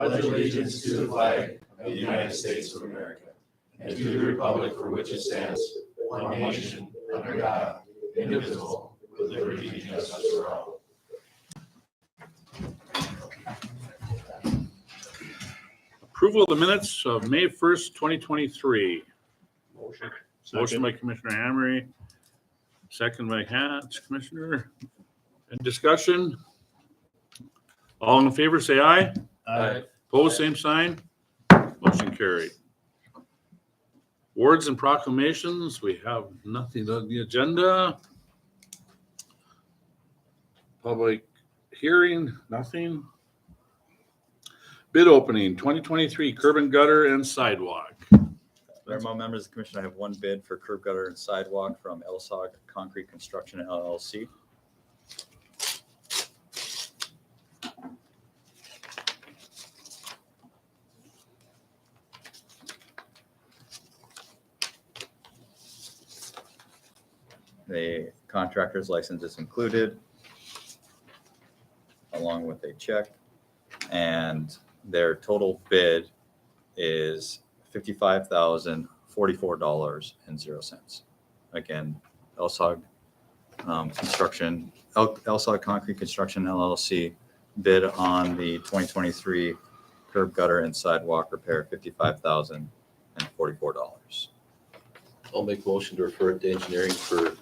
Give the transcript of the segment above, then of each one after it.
pledge allegiance to the flag of the United States of America and to the republic for which it stands, one nation, under God, indivisible, with liberty and justice for all. Approval of the minutes of May 1st, 2023. Motion. Motion by Commissioner Hamry, second by Hatch. Commissioner, in discussion? All in favor, say aye. Aye. Opposed, same sign. Motion carried. Awards and proclamations, we have nothing on the agenda. Public hearing, nothing. Bid opening, 2023 curb and gutter and sidewalk. Mayor, members of the commission, I have one bid for curb gutter and sidewalk from LSOG Concrete Construction LLC. The contractor's license is included, along with a check, and their total bid is $55,044.00. Again, LSOG LSOG Concrete Construction LLC bid on the 2023 curb gutter and sidewalk repair $55,044. I'll make motion to refer it to engineering for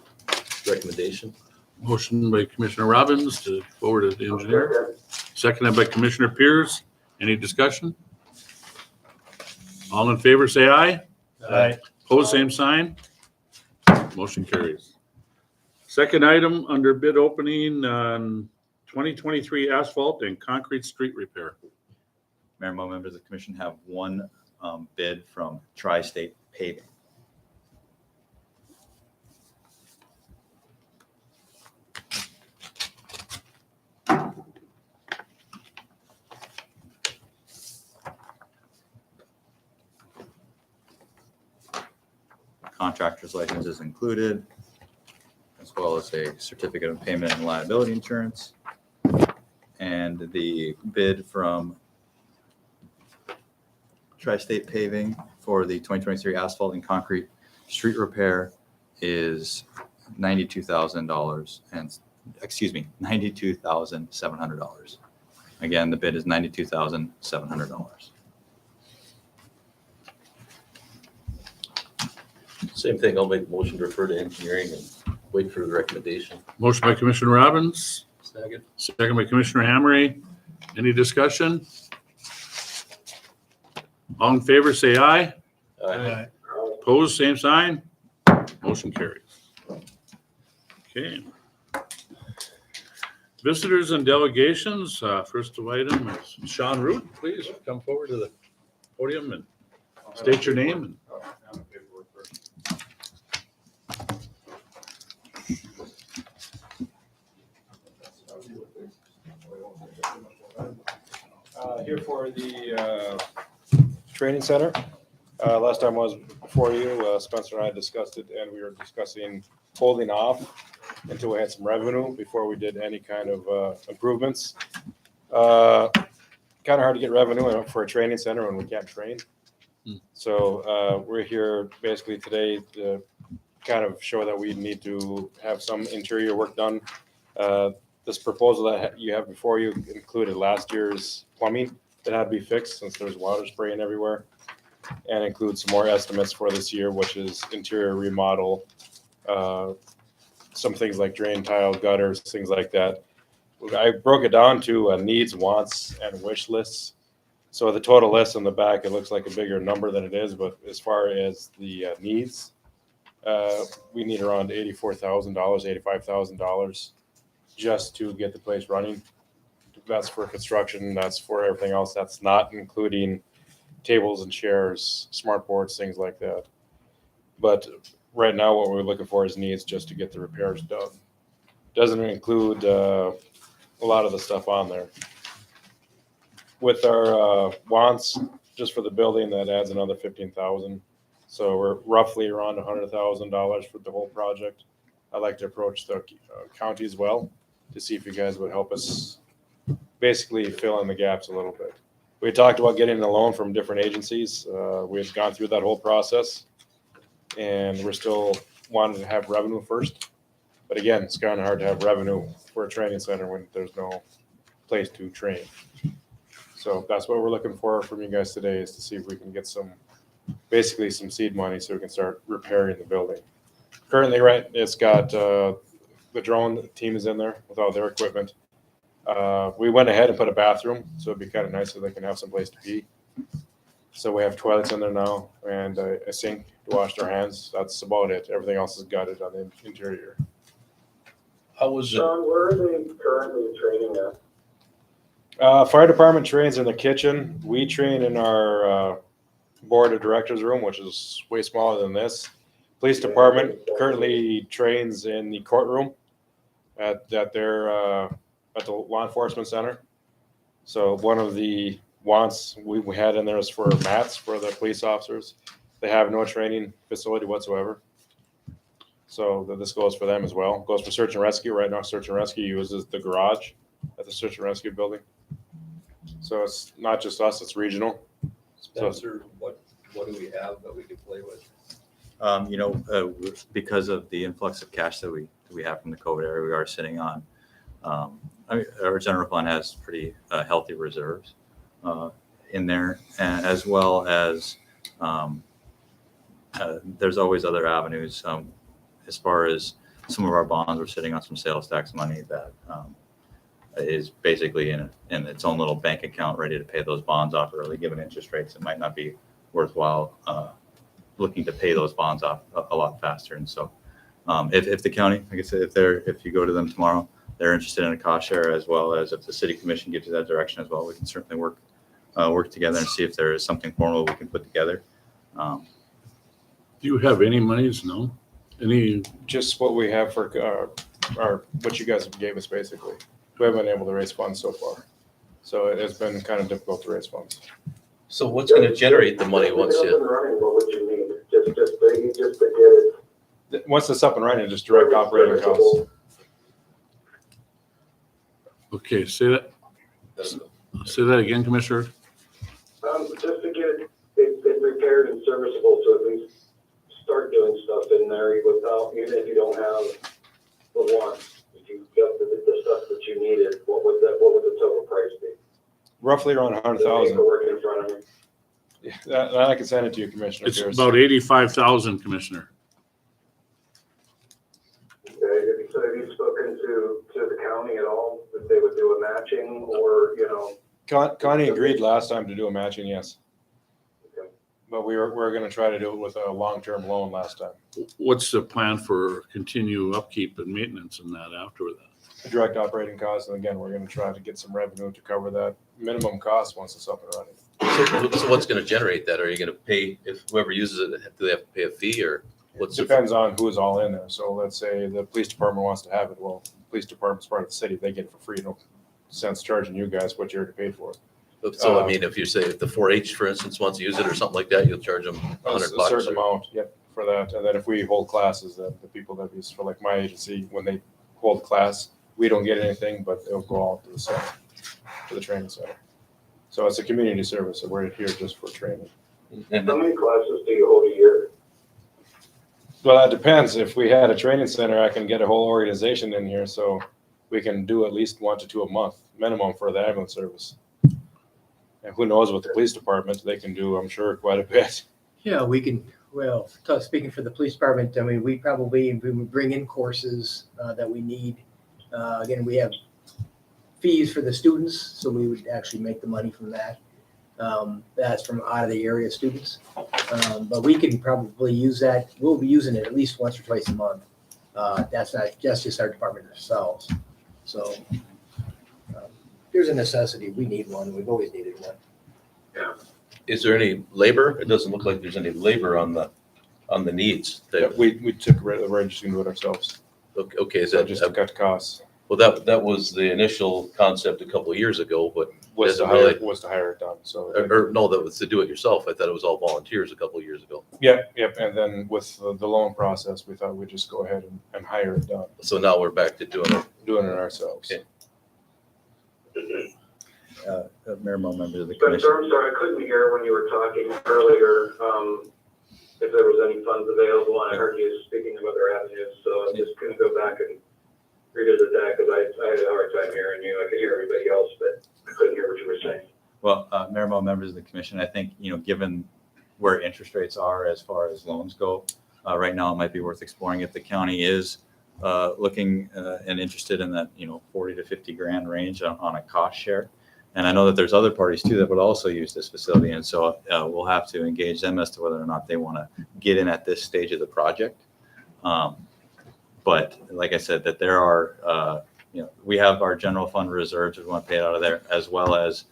recommendation. Motion by Commissioner Robbins to forward to the engineer. Seconded by Commissioner Pierce. Any discussion? All in favor, say aye. Aye. Opposed, same sign. Motion carries. Second item under bid opening on 2023 asphalt and concrete street repair. Mayor, members of the commission have one bid from Tri-State Paving. Contractor's license is included, as well as a certificate of payment and liability insurance. And the bid from Tri-State Paving for the 2023 asphalt and concrete street repair is $92,000 and, $92,700. Again, the bid is $92,700. Same thing, I'll make motion to refer to engineering and wait for the recommendation. Motion by Commissioner Robbins, Second. second by Commissioner Hamry. Any discussion? All in favor, say aye. Aye. Opposed, same sign. Motion carries. Okay. Visitors and delegations, first item is Sean Root. Please come forward to the podium and state your name. And Here for the training center. Last time I was before you, Spencer and I discussed it, and we were discussing holding off until we had some revenue before we did any kind of improvements. Kind of hard to get revenue for a training center when we can't train. So we're here basically today to kind of show that we need to have some interior work done. This proposal that you have before you included last year's plumbing that had to be fixed since there's water spraying everywhere, and includes some more estimates for this year, which is interior remodel, some things like drain tile, gutters, things like that. I broke it down to needs, wants, and wish lists. So the total list on the back, it looks like a bigger number than it is, but as far as the needs, we need around $84,000, $85,000 just to get the place running. That's for construction. That's for everything else. That's not including tables and chairs, smart boards, things like that. But right now, what we're looking for is needs just to get the repairs done. Doesn't include a lot of the stuff on there. With our wants, just for the building, that adds another $15,000. So we're roughly around $100,000 for the whole project. I'd like to approach the county as well to see if you guys would help us basically fill in the gaps a little bit. We talked about getting a loan from different agencies. We had gone through that whole process, and we're still wanting to have revenue first. But again, it's kind of hard to have revenue for a training center when there's no place to train. So that's what we're looking for from you guys today, is to see if we can get basically some seed money so we can start repairing the building. Currently, right, it's got the drone team is in there with all their equipment. We went ahead and put a bathroom, so it'd be kind of nice so they can have some place to pee. So we have toilets in there now and a sink to wash their hands. That's about it. Everything else is gutted on the interior. How was it? Sean, where are they currently training at? Fire department trains in the kitchen. We train in our board of directors room, which is way smaller than this. Police department currently trains in the courtroom at the law enforcement center. So one of the wants we had in there is for mats for the police officers. They have no training facility whatsoever. So this goes for them as well. Goes for search and rescue. Right now, search and rescue uses the garage at the search and rescue building. So it's not just us, it's regional. Spencer, what do we have that we can play with? Because of the influx of cash that we have from the COVID era, we are sitting on. Our general fund has pretty healthy reserves in there, and as well as there's always other avenues. As far as some of our bonds, we're sitting on some sales tax money that is basically in its own little bank account, ready to pay those bonds off early. Given interest rates, it might not be worthwhile looking to pay those bonds off a lot faster. And so, if the county, like I said, if you go to them tomorrow, they're interested in a cost share, as well as if the city commission gives you that direction as well, we can certainly work together and see if there is something formal we can put together. Do you have any monies? No? Any? Just what we have for what you guys gave us, basically. We haven't been able to raise funds so far. So it has been kind of difficult to raise funds. So what's going to generate the money once Just to get up you? and running, what would you need? Just to get it. Once it's up and running, just direct operating costs. Okay, say that again, Commissioner. Just to get it repaired and serviceable, so at least start doing stuff in there without, even if you don't have the wants. If you got the stuff that you needed, what would the total price be? Roughly around The 100,000. paperwork in front of me. Yeah, that I can send it to you, Commissioner. It's Pierce. about 85,000, Commissioner. Okay, so have you spoken to the county at all, that they would do a matching, or, Connie agreed last time to do a matching, yes. Okay. But we're going to try to do it with a long-term loan last time. What's the plan for continue upkeep and maintenance and that after that? Direct operating costs, and again, we're going to try to get some revenue to cover that minimum cost once it's up and running. So what's going to generate that? Are you going to pay, if whoever uses it, do they have to pay a fee, or what's the? Depends on who's all in there. So let's say the police department wants to have it. Well, the police department's part of the city. They get it for free. No sense charging you guys what you already paid for it. So I mean, if you say if the 4-H, for instance, wants to use it or something like that, you'll charge them A $100. certain or- amount, yep, for that. And then if we hold classes, the people that use for like my agency, when they hold class, we don't get anything, but it'll go out to the center, to the training center. So it's a community service, so we're here just for training. And How many classes do you hold a year? Well, that depends. If we had a training center, I can get a whole organization in here, so we can do at least 1 to 2 a month minimum for the ambulance service. And who knows what the police department, they can do, I'm sure, quite a bit. Yeah, we can, well, speaking for the police department, I mean, we would bring in courses that we need. Again, we have fees for the students, so we would actually make the money from that. That's from out of the area students. But we can probably use that, we'll be using it at least once or twice a month. That's not just our department ourselves. So there's a necessity, we need one, we've always needed one. is there any labor? It doesn't look like there's any labor on the needs. Yeah, we took, we're just gonna do it ourselves. Okay, is So that just to cut costs. well? That was the initial concept a couple of years ago, but Was to doesn't hire, really- was to hire it done, so. or no, that was to do it yourself. I thought it was all volunteers a couple of years ago. Yep, and then with the loan process, we thought we'd just go ahead and hire it done, So now we're back to doing it. doing it ourselves. Okay. Mayor Mo, members of the Spencer, commission. I'm sorry, I couldn't hear when you were talking earlier, if there was any funds available, and I heard you speaking of other avenues, so I'm just gonna go back and revisit that, because I had a hard time hearing you. I could hear everybody else, but I couldn't hear what you were saying. Well, Mayor Mo, members of the commission, I think, given where interest rates are as far as loans go, right now it might be worth exploring if the county is looking and interested in that, 40 to 50 grand range on a cost share. And I know that there's other parties too that would also use this facility. And so we'll have to engage them as to whether or not they want to get in at this stage of the project. But like I said, that there are, we have our general fund reserves, we want to pay it out of there, as well as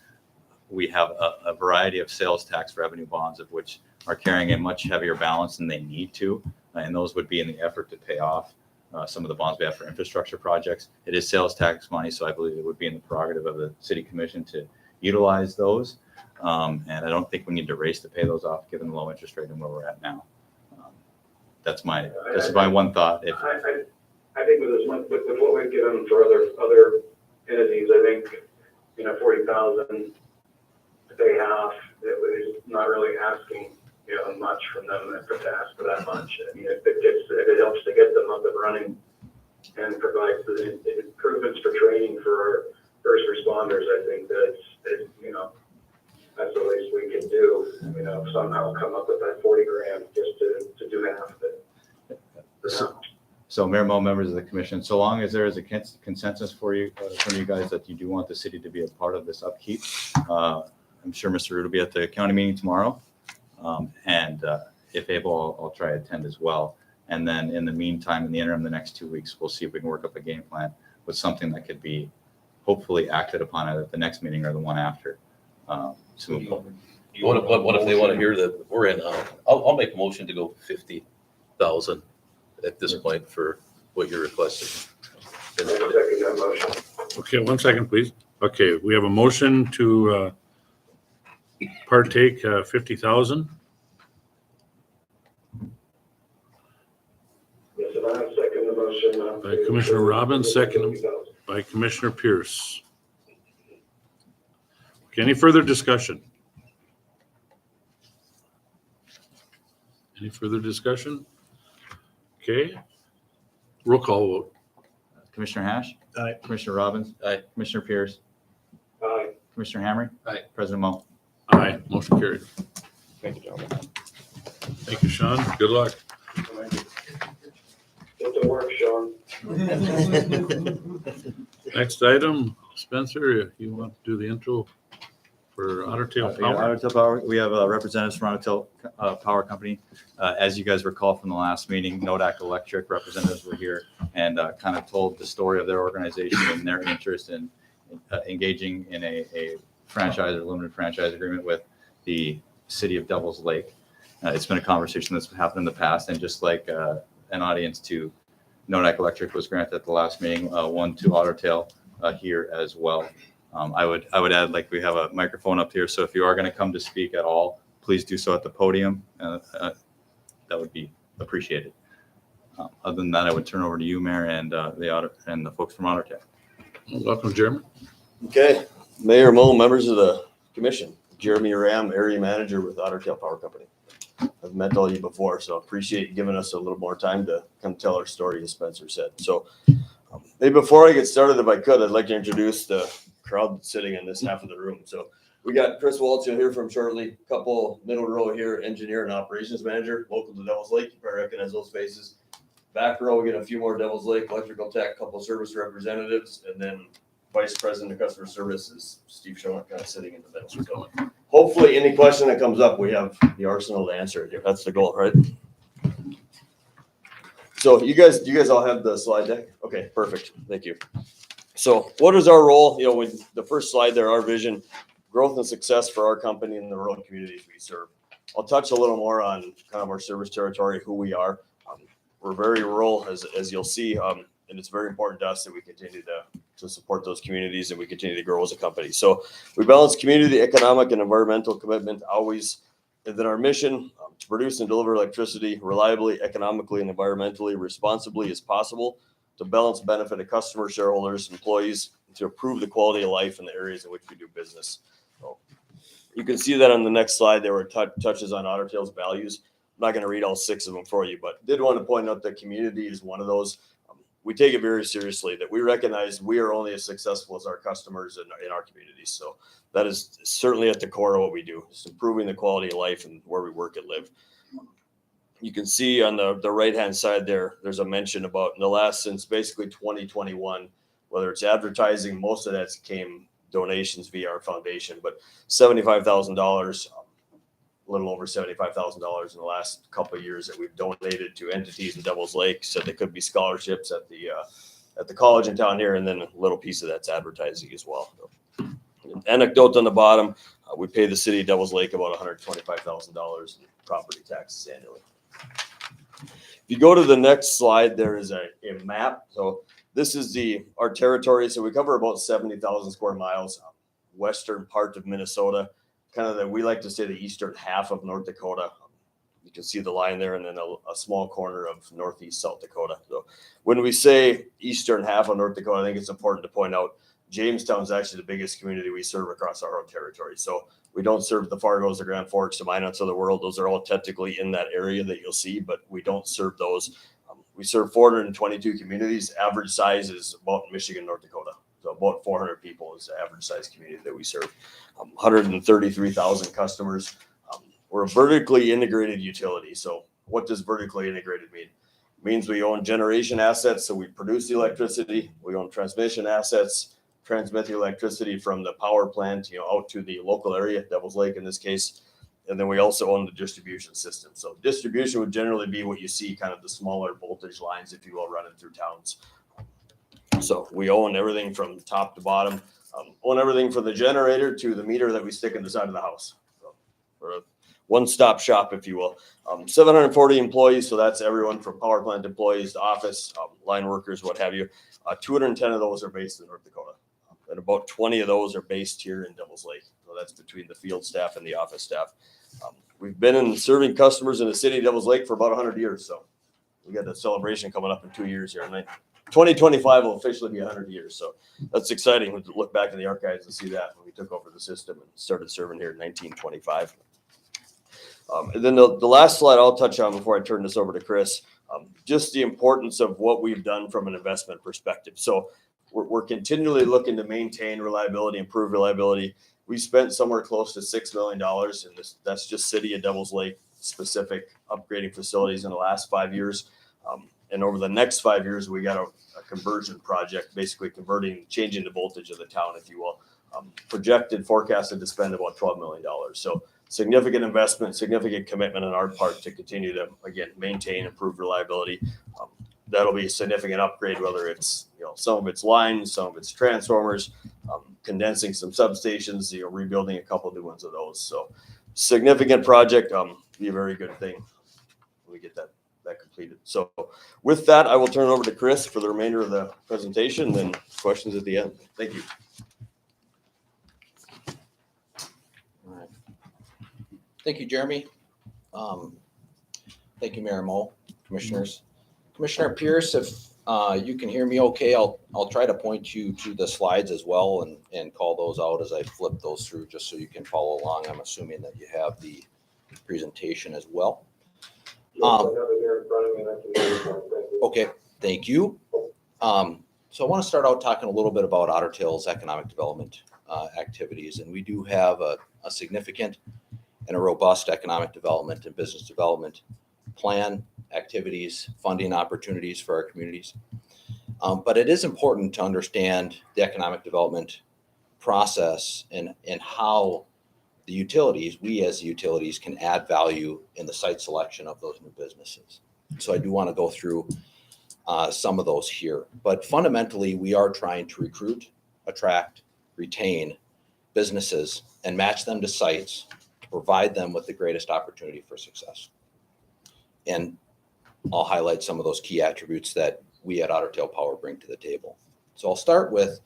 we have a variety of sales tax revenue bonds, of which are carrying a much heavier balance than they need to. And those would be in the effort to pay off some of the bonds we have for infrastructure projects. It is sales tax money, so I believe it would be in the prerogative of the city commission to utilize those. And I don't think we need to race to pay those off, given the low interest rate and where we're at now. That's my one thought. I think with what we've given for other entities, I think, 40,000 to pay half, it was not really asking, much from them to ask for that much. I mean, if it helps to get them up and running and provides the improvements for training for our first responders, I think that's that's the least we can do. Somehow come up with that 40 grand just to do half of it. So Mayor Mo, members of the commission, so long as there is a consensus for you, from you guys that you do want the city to be a part of this upkeep, I'm sure Mr. Root will be at the county meeting tomorrow. And if able, I'll try to attend as well. And then in the meantime, in the interim, the next 2 weeks, we'll see if we can work up a game plan with something that could be hopefully acted upon either at the next meeting or the one after. To move forward. What if they want to hear that we're in? I'll make a motion to go 50,000 at this point for what you're requesting. I second that motion. Okay, 1 second, please. Okay, we have a motion to partake 50,000. Yes, and I second the motion. By Commissioner Robbins, second by Commissioner Pierce. Okay, any further discussion? Any further discussion? Okay. Roll call vote. Commissioner Hash? Aye. Commissioner Robbins? Aye. Commissioner Pierce? Aye. Commissioner Hamry? Aye. President Mo? Aye, motion carried. Thank you, gentlemen. Thank you, Sean. Good luck. Get to work, Sean. Next item, Spencer, you want to do the intro for Otter Tail Yeah, Power? Otter Tail Power, we have representatives from Otter Tail Power Company. As you guys recall from the last meeting, Nodak Electric representatives were here and kind of told the story of their organization and their interest in engaging in a franchise or limited franchise agreement with the city of Devils Lake. It's been a conversation that's happened in the past, and just like an audience to Nodak Electric was granted at the last meeting, one to Otter Tail here as well. I would add, like, we have a microphone up here, so if you are going to come to speak at all, please do so at the podium. That would be appreciated. Other than that, I would turn over to you, Mayor, and the folks from Otter Tail. Welcome, Jeremy. Okay, Mayor Mo, members of the commission, Jeremy Ram, area manager with Otter Tail Power Company. I've met all you before, so appreciate you giving us a little more time to come tell our story, as Spencer said. So maybe before I get started, if I could, I'd like to introduce the crowd sitting in this half of the room. So we got Chris Waltz, you'll hear from shortly, couple middle row here, engineer and operations manager, local to Devils Lake. You probably recognize those faces. Back row, we get a few more Devils Lake electrical tech, couple service representatives, and then Vice President of Customer Services, Steve Schoen, kind of sitting in the middle. So hopefully any question that comes up, we have the arsenal to answer it. That's the goal, right? So you guys all have the slide deck? Okay, perfect. Thank you. So what is our role? With the first slide there, our vision, growth and success for our company and the rural communities we serve. I'll touch a little more on kind of our service territory, who we are. We're very rural, as you'll see, and it's very important to us that we continue to support those communities and we continue to grow as a company. So we balance community, economic, and environmental commitment always. And then our mission, to produce and deliver electricity reliably, economically, and environmentally responsibly as possible to balance benefit of customers, shareholders, employees, and to improve the quality of life in the areas in which we do business. So you can see that on the next slide. There were touches on Otter Tail's values. I'm not going to read all 6 of them for you, but did want to point out that community is one of those. We take it very seriously, that we recognize we are only as successful as our customers in our communities. So that is certainly at the core of what we do, is improving the quality of life and where we work and live. You can see on the right-hand side there's a mention about in the last, since basically 2021, whether it's advertising, most of that came donations via our foundation, but $75,000, a little over $75,000 in the last couple of years that we've donated to entities in Devils Lake. So they could be scholarships at the college in town here, and then a little piece of that's advertising as well. An anecdote on the bottom, we pay the city of Devils Lake about $125,000 in property taxes annually. If you go to the next slide, there is a map. So this is our territory. So we cover about 70,000 square miles, western part of Minnesota, kind of we like to say the eastern half of North Dakota. You can see the line there, and then a small corner of northeast South Dakota. So when we say eastern half of North Dakota, I think it's important to point out Jamestown is actually the biggest community we serve across our own territory. So we don't serve the Fargos, the Grand Forks, the Minot's of the world. Those are all technically in that area that you'll see, but we don't serve those. We serve 422 communities. Average size is about Michigan, North Dakota. So about 400 people is the average size community that we serve. 133,000 customers. We're a vertically integrated utility. So what does vertically integrated mean? It means we own generation assets, so we produce the electricity. We own transmission assets, transmit the electricity from the power plant, out to the local area, Devils Lake in this case. And then we also own the distribution system. So distribution would generally be what you see, kind of the smaller voltage lines, if you will, running through towns. So we own everything from top to bottom, own everything from the generator to the meter that we stick in the side of the house. So we're a one-stop shop, if you will. 740 employees, so that's everyone from power plant employees to office, line workers, what have you. 210 of those are based in North Dakota. And about 20 of those are based here in Devils Lake. So that's between the field staff and the office staff. We've been in serving customers in the city of Devils Lake for about 100 years. So we got a celebration coming up in 2 years here. 2025 will officially be 100 years. So that's exciting to look back in the archives and see that when we took over the system and started serving here in 1925. And then the last slide I'll touch on before I turn this over to Chris, just the importance of what we've done from an investment perspective. So we're continually looking to maintain reliability, improve reliability. We spent somewhere close to $6 million, and that's just city of Devils Lake specific upgrading facilities in the last 5 years. And over the next 5 years, we got a conversion project, basically changing the voltage of the town, if you will. Forecasted to spend about $12 million. So significant investment, significant commitment on our part to continue to, again, maintain, improve reliability. That'll be a significant upgrade, whether it's, some of its lines, some of its transformers, condensing some substations, rebuilding a couple new ones of those. So significant project, be a very good thing when we get that completed. So with that, I will turn it over to Chris for the remainder of the presentation, then questions at the end. Thank you. All right. Thank you, Jeremy. Thank you, Mayor Moe, commissioners. Commissioner Pierce, if you can hear me okay, I'll try to point you to the slides as well and call those out as I flip those through, just so you can follow along. I'm assuming that you have the presentation as well. Yes, I have it here in front of me, and I can hear you. Thank you. Okay, thank you. So I want to start out talking a little bit about Otter Tail's economic development activities, and we do have a significant and a robust economic development and business development plan, activities, funding opportunities for our communities. But it is important to understand the economic development process and how the utilities, we as the utilities, can add value in the site selection of those new businesses. So I do want to go through some of those here. But fundamentally, we are trying to recruit, attract, retain businesses and match them to sites to provide them with the greatest opportunity for success. And I'll highlight some of those key attributes that we at Otter Tail Power bring to the table. So I'll start with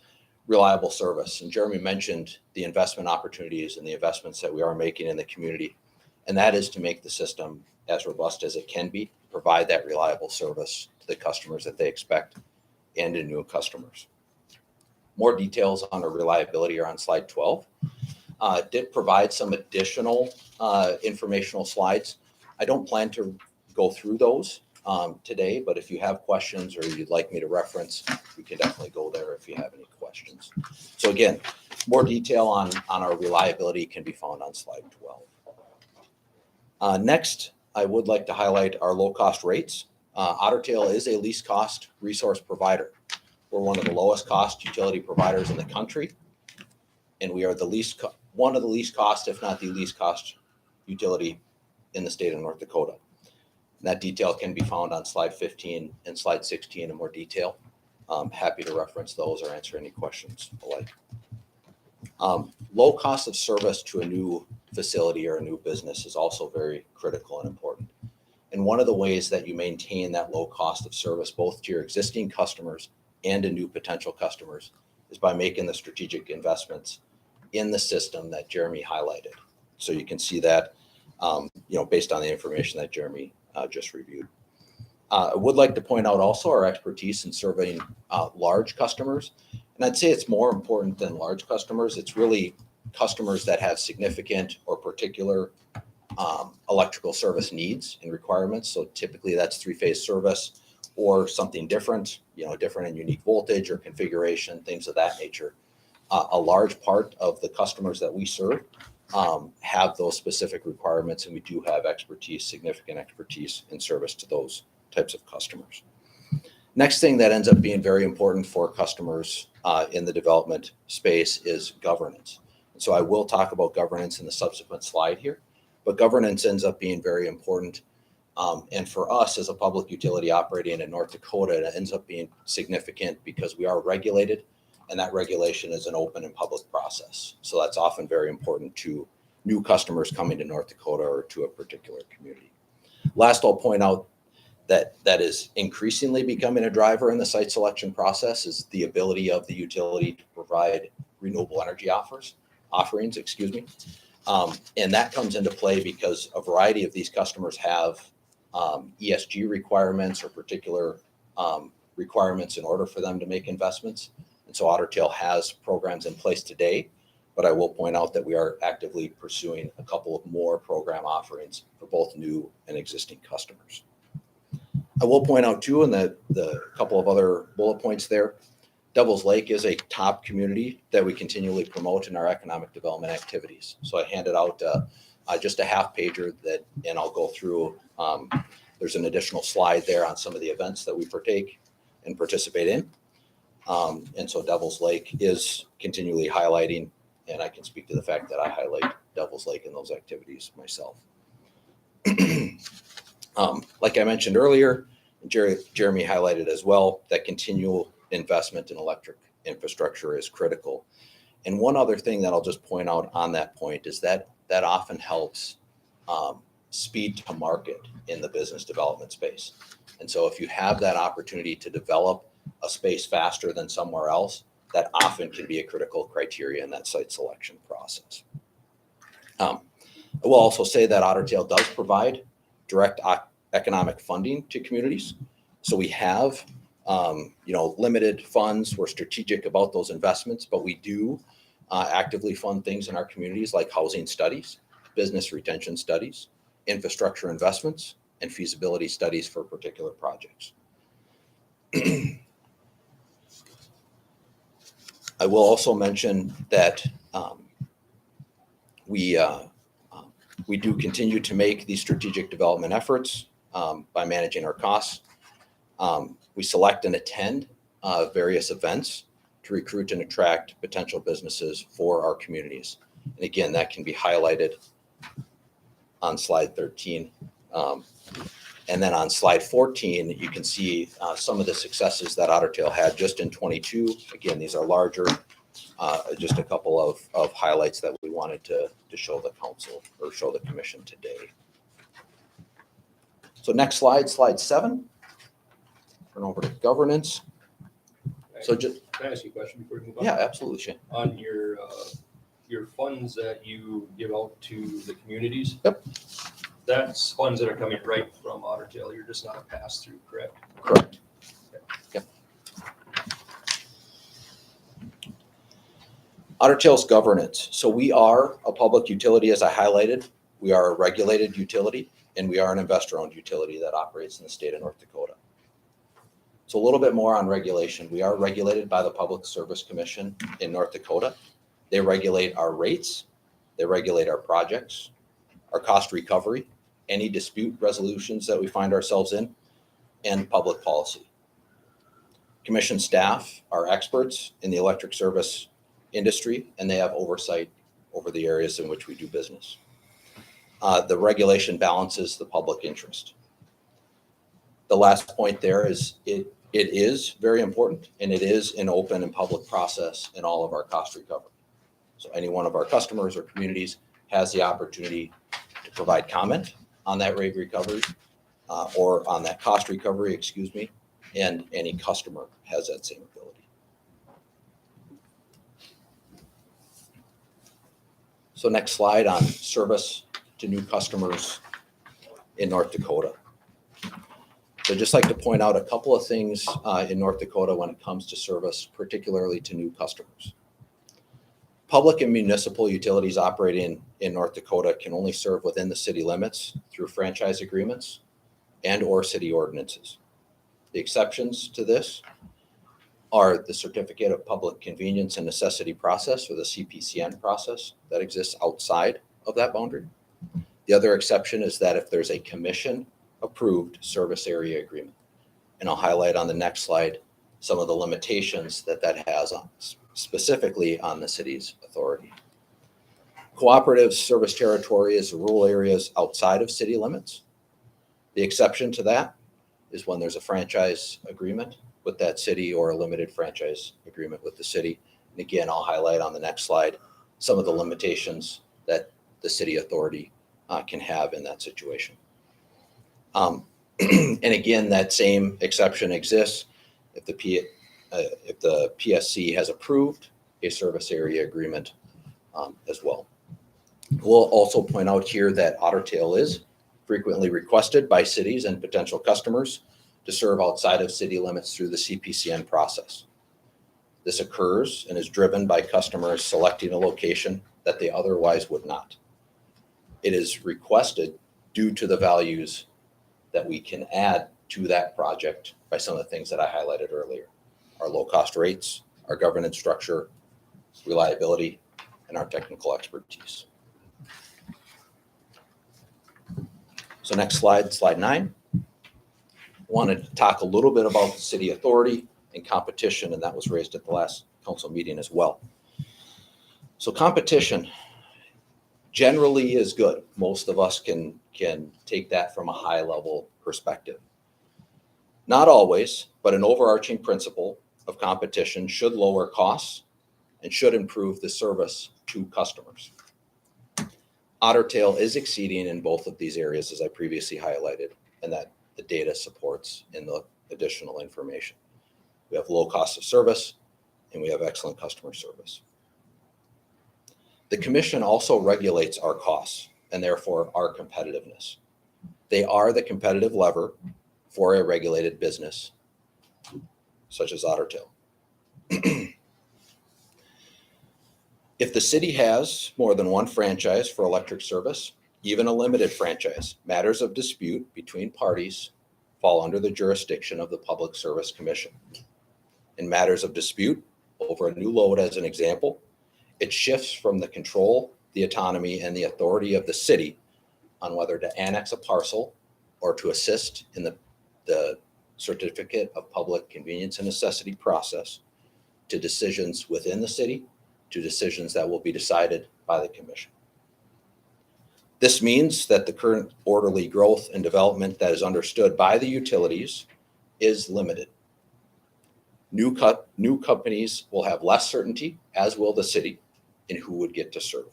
reliable service. And Jeremy mentioned the investment opportunities and the investments that we are making in the community. And that is to make the system as robust as it can be, provide that reliable service to the customers that they expect and in new customers. More details on our reliability are on slide 12. Did provide some additional informational slides. I don't plan to go through those today, but if you have questions or you'd like me to reference, we can definitely go there if you have any questions. So again, more detail on our reliability can be found on slide 12. Next, I would like to highlight our low-cost rates. Otter Tail is a least cost resource provider. We're one of the lowest cost utility providers in the country, and we are one of the least cost, if not the least cost utility in the state of North Dakota. And that detail can be found on slide 15 and slide 16 in more detail. Happy to reference those or answer any questions alike. Low cost of service to a new facility or a new business is also very critical and important. And one of the ways that you maintain that low cost of service, both to your existing customers and to new potential customers, is by making the strategic investments in the system that Jeremy highlighted. So you can see that, based on the information that Jeremy just reviewed. I would like to point out also our expertise in serving large customers. And I'd say it's more important than large customers. It's really customers that have significant or particular electrical service needs and requirements. So typically that's three-phase service or something different, different and unique voltage or configuration, things of that nature. A large part of the customers that we serve have those specific requirements, and we do have significant expertise in service to those types of customers. Next thing that ends up being very important for customers in the development space is governance. So I will talk about governance in the subsequent slide here, but governance ends up being very important. And for us as a public utility operating in North Dakota, it ends up being significant because we are regulated, and that regulation is an open and public process. So that's often very important to new customers coming to North Dakota or to a particular community. Last, I'll point out that is increasingly becoming a driver in the site selection process is the ability of the utility to provide renewable energy offerings. And that comes into play because a variety of these customers have ESG requirements or particular requirements in order for them to make investments. And so Otter Tail has programs in place today, but I will point out that we are actively pursuing a couple of more program offerings for both new and existing customers. I will point out too, in the couple of other bullet points there, Devil's Lake is a top community that we continually promote in our economic development activities. So I handed out just a half pager and I'll go through. There's an additional slide there on some of the events that we partake and participate in. And so Devil's Lake is continually highlighting, and I can speak to the fact that I highlight Devil's Lake in those activities myself. Like I mentioned earlier, Jeremy highlighted as well, that continual investment in electric infrastructure is critical. And one other thing that I'll just point out on that point is that often helps speed to market in the business development space. And so if you have that opportunity to develop a space faster than somewhere else, that often can be a critical criteria in that site selection process. I will also say that Otter Tail does provide direct economic funding to communities. So we have, limited funds. We're strategic about those investments, but we do actively fund things in our communities like housing studies, business retention studies, infrastructure investments, and feasibility studies for particular projects. I will also mention that we do continue to make these strategic development efforts by managing our costs. We select and attend various events to recruit and attract potential businesses for our communities. And again, that can be highlighted on slide 13. And then on slide 14, you can see some of the successes that Otter Tail had just in 22. Again, these are larger, just a couple of highlights that we wanted to show the council or show the commission today. So next slide, slide 7. Turn over to governance. So just, Can I ask you a question before we move on? yeah, absolutely, Shane. On your funds that you give out to the communities? Yep. That's funds that are coming right from Otter Tail. You're just not a pass-through, correct? Correct. Yep. Otter Tail's governance. So we are a public utility, as I highlighted. We are a regulated utility, and we are an investor-owned utility that operates in the state of North Dakota. So a little bit more on regulation. We are regulated by the Public Service Commission in North Dakota. They regulate our rates, they regulate our projects, our cost recovery, any dispute resolutions that we find ourselves in, and public policy. Commission staff are experts in the electric service industry, and they have oversight over the areas in which we do business. The regulation balances the public interest. The last point there is it is very important, and it is an open and public process in all of our cost recovery. So any one of our customers or communities has the opportunity to provide comment on that rate recovery or on that cost recovery, excuse me, and any customer has that same ability. So next slide on service to new customers in North Dakota. So just like to point out a couple of things in North Dakota when it comes to service, particularly to new customers. Public and municipal utilities operating in North Dakota can only serve within the city limits through franchise agreements and or city ordinances. The exceptions to this are the Certificate of Public Convenience and Necessity process, or the CPCN process, that exists outside of that boundary. The other exception is that if there's a commission approved service area agreement. And I'll highlight on the next slide some of the limitations that has on, specifically on the city's authority. Cooperative service territory is rural areas outside of city limits. The exception to that is when there's a franchise agreement with that city or a limited franchise agreement with the city. And again, I'll highlight on the next slide some of the limitations that the city authority can have in that situation. And again, that same exception exists if the PSC has approved a service area agreement as well. We'll also point out here that Otter Tail is frequently requested by cities and potential customers to serve outside of city limits through the CPCN process. This occurs and is driven by customers selecting a location that they otherwise would not. It is requested due to the values that we can add to that project by some of the things that I highlighted earlier. Our low cost rates, our governance structure, reliability, and our technical expertise. So next slide, slide 9. I wanted to talk a little bit about the city authority and competition, and that was raised at the last council meeting as well. So competition generally is good. Most of us can take that from a high level perspective. Not always, but an overarching principle of competition should lower costs and should improve the service to customers. Otter Tail is exceeding in both of these areas, as I previously highlighted, and that the data supports in the additional information. We have low cost of service and we have excellent customer service. The commission also regulates our costs and therefore our competitiveness. They are the competitive lever for a regulated business such as Otter Tail. If the city has more than one franchise for electric service, even a limited franchise, matters of dispute between parties fall under the jurisdiction of the Public Service Commission. In matters of dispute over a new load, as an example, it shifts from the control, the autonomy, and the authority of the city on whether to annex a parcel or to assist in the Certificate of Public Convenience and Necessity process to decisions within the city, to decisions that will be decided by the commission. This means that the current orderly growth and development that is understood by the utilities is limited. New companies will have less certainty, as will the city, in who would get to serve.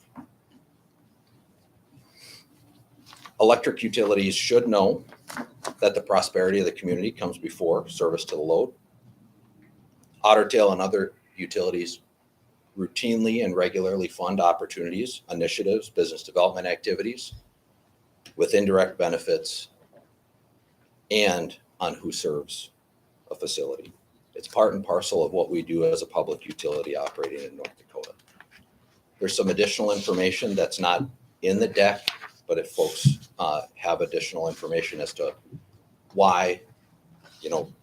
Electric utilities should know that the prosperity of the community comes before service to the load. Otter Tail and other utilities routinely and regularly fund opportunities, initiatives, business development activities with indirect benefits and on who serves a facility. It's part and parcel of what we do as a public utility operating in North Dakota. There's some additional information that's not in the deck, but if folks have additional information as to why,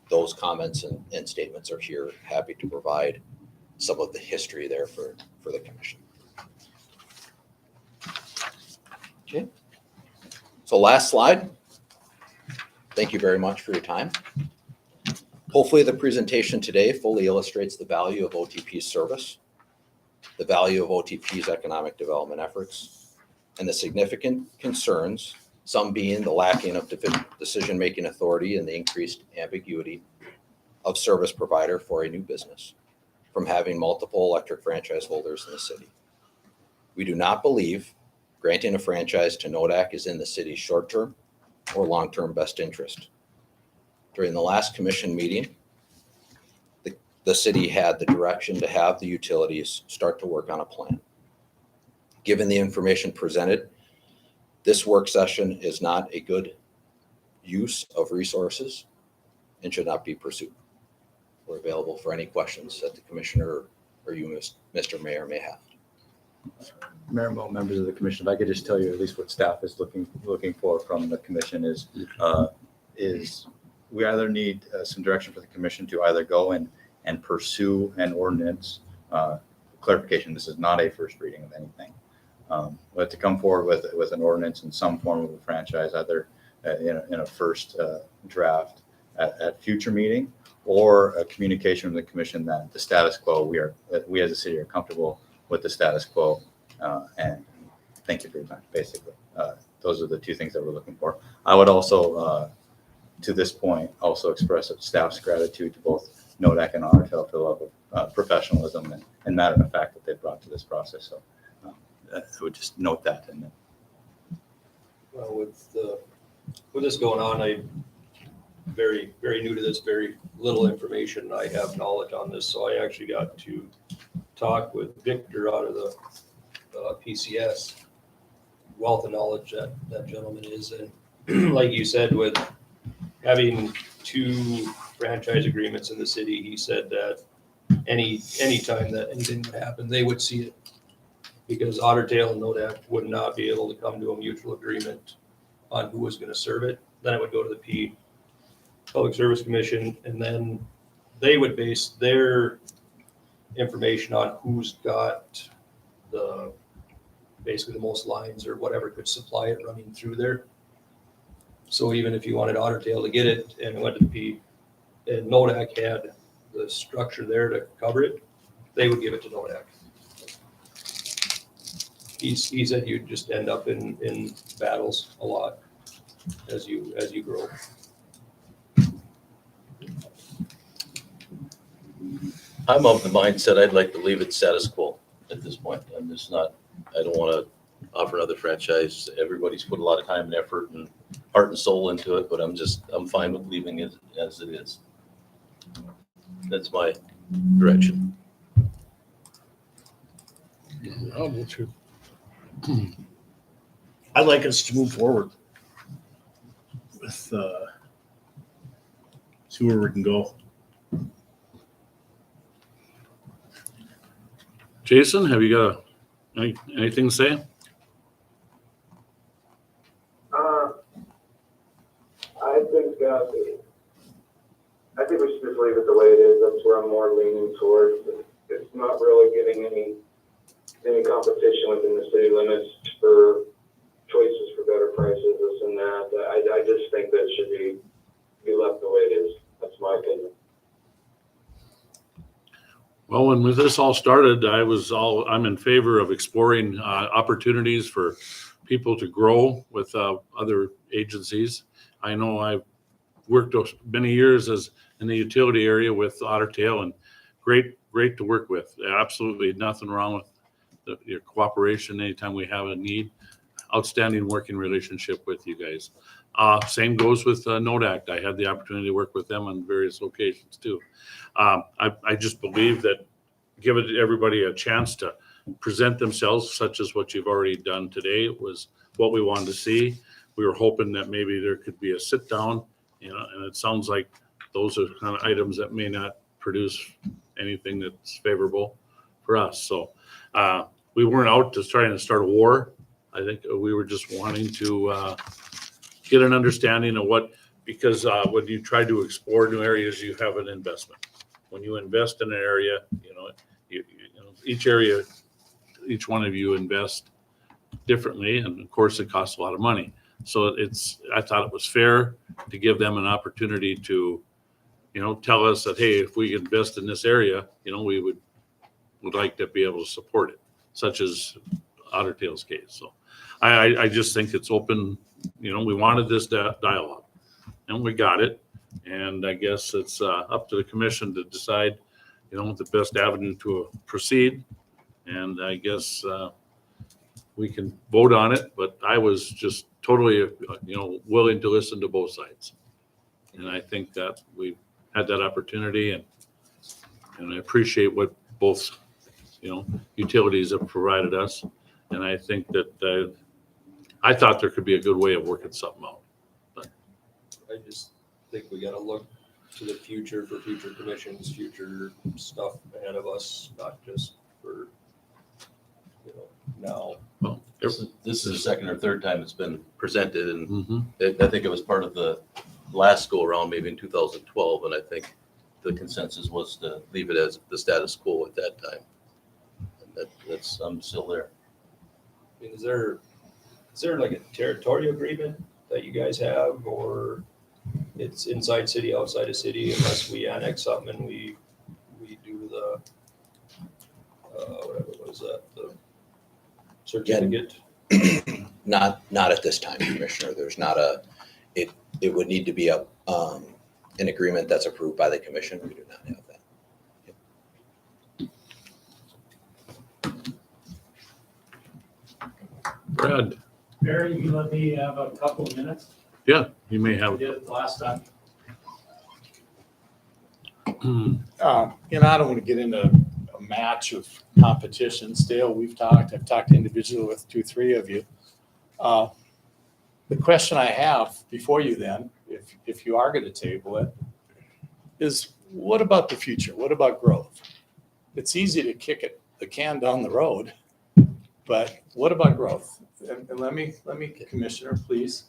those comments and statements are here, happy to provide some of the history there for the commission. Okay. So last slide. Thank you very much for your time. Hopefully the presentation today fully illustrates the value of OTP's service, the value of OTP's economic development efforts, and the significant concerns, some being the lacking of decision-making authority and the increased ambiguity of service provider for a new business from having multiple electric franchise holders in the city. We do not believe granting a franchise to Nodak is in the city's short-term or long-term best interest. During the last commission meeting, the city had the direction to have the utilities start to work on a plan. Given the information presented, this work session is not a good use of resources and should not be pursued. We're available for any questions that the commissioner or you, Mr. Mayor, may have. Mayor Mo, members of the commission, if I could just tell you at least what staff is looking for from the commission is we either need some direction for the commission to either go and pursue an ordinance clarification. This is not a first reading of anything, but to come forward with an ordinance in some form of a franchise, either in a first draft at future meeting, or a communication from the commission that the status quo, we as a city are comfortable with the status quo, and thank you for your time. Basically, those are the two things that we're looking for. I would also, to this point, also express staff's gratitude to both Nodak and Otter for the level of professionalism and matter of fact that they brought to this process. So I would just note that. And Well, with this going on, I'm very, very new to this, very little information. I have knowledge on this, so I actually got to talk with Victor out of the PCS. Wealth of knowledge that gentleman is, and like you said, with having 2 franchise agreements in the city, he said that any time that anything would happen, they would see it, because Otter Tail and Nodak would not be able to come to a mutual agreement on who was going to serve it. Then it would go to the Public Service Commission, and then they would base their information on who's got basically the most lines or whatever could supply it running through there. So even if you wanted Otter Tail to get it and it went to the and Nodak had the structure there to cover it, they would give it to Nodak. He said you'd just end up in battles a lot as you grow. I'm of the mindset I'd like to leave it status quo at this point. I don't want to offer another franchise. Everybody's put a lot of time and effort and heart and soul into it, but I'm fine with leaving it as it is. That's my direction. I'd like us to move forward with see where we can go. Jason, have you got anything to say? I think we should just leave it the way it is. That's where I'm more leaning towards. It's not really getting any competition within the city limits for choices for better prices, this and that. I just think that should be left the way it is. That's my opinion. Well, when this all started, I'm in favor of exploring opportunities for people to grow with other agencies. I know I've worked many years in the utility area with Otter Tail, and great to work with. Absolutely nothing wrong with your cooperation anytime we have a need. Outstanding working relationship with you guys. Same goes with Nodak. I had the opportunity to work with them on various locations too. I just believe that give everybody a chance to present themselves, such as what you've already done today, was what we wanted to see. We were hoping that maybe there could be a sit down, and it sounds like those are kind of items that may not produce anything that's favorable for us. So we weren't out just trying to start a war. I think we were just wanting to get an understanding of what, because when you try to explore new areas, you have an investment. When you invest in an area, you know, each area, each one of you invest differently, and of course, it costs a lot of money. So I thought it was fair to give them an opportunity to, tell us that, hey, if we invest in this area, we would like to be able to support it, such as Otter Tail's case. So I just think it's open, we wanted this dialogue and we got it. And I guess it's up to the commission to decide, the best avenue to proceed. And I guess we can vote on it, but I was just totally, willing to listen to both sides. And I think that we had that opportunity, and I appreciate what both, utilities have provided us. And I think that I thought there could be a good way of working something out. I just think we gotta look to the future for future commissions, future stuff ahead of us, not just for, now. Well, This is the second or third time it's been presented, and mhm. I think it was part of the last go around, maybe in 2012, and I think the consensus was to leave it as the status quo at that time. And that's, I'm still there. I mean, is there like a territorial agreement that you guys have, or it's inside city, outside of city, unless we annex something and we do the, whatever was that, the certificate? Not at this time, Commissioner. There's not it would need to be an agreement that's approved by the commission. We do not have that. Brad, Barry, you let me have a couple of minutes. yeah, you may I have. did it last time. Mhm. I don't want to get into a match of competitions. Dale, I've talked individually with 2-3 of you. The question I have before you then, if you are going to table it, is what about the future? What about growth? It's easy to kick the can down the road, but what about growth? And let me, Commissioner, please.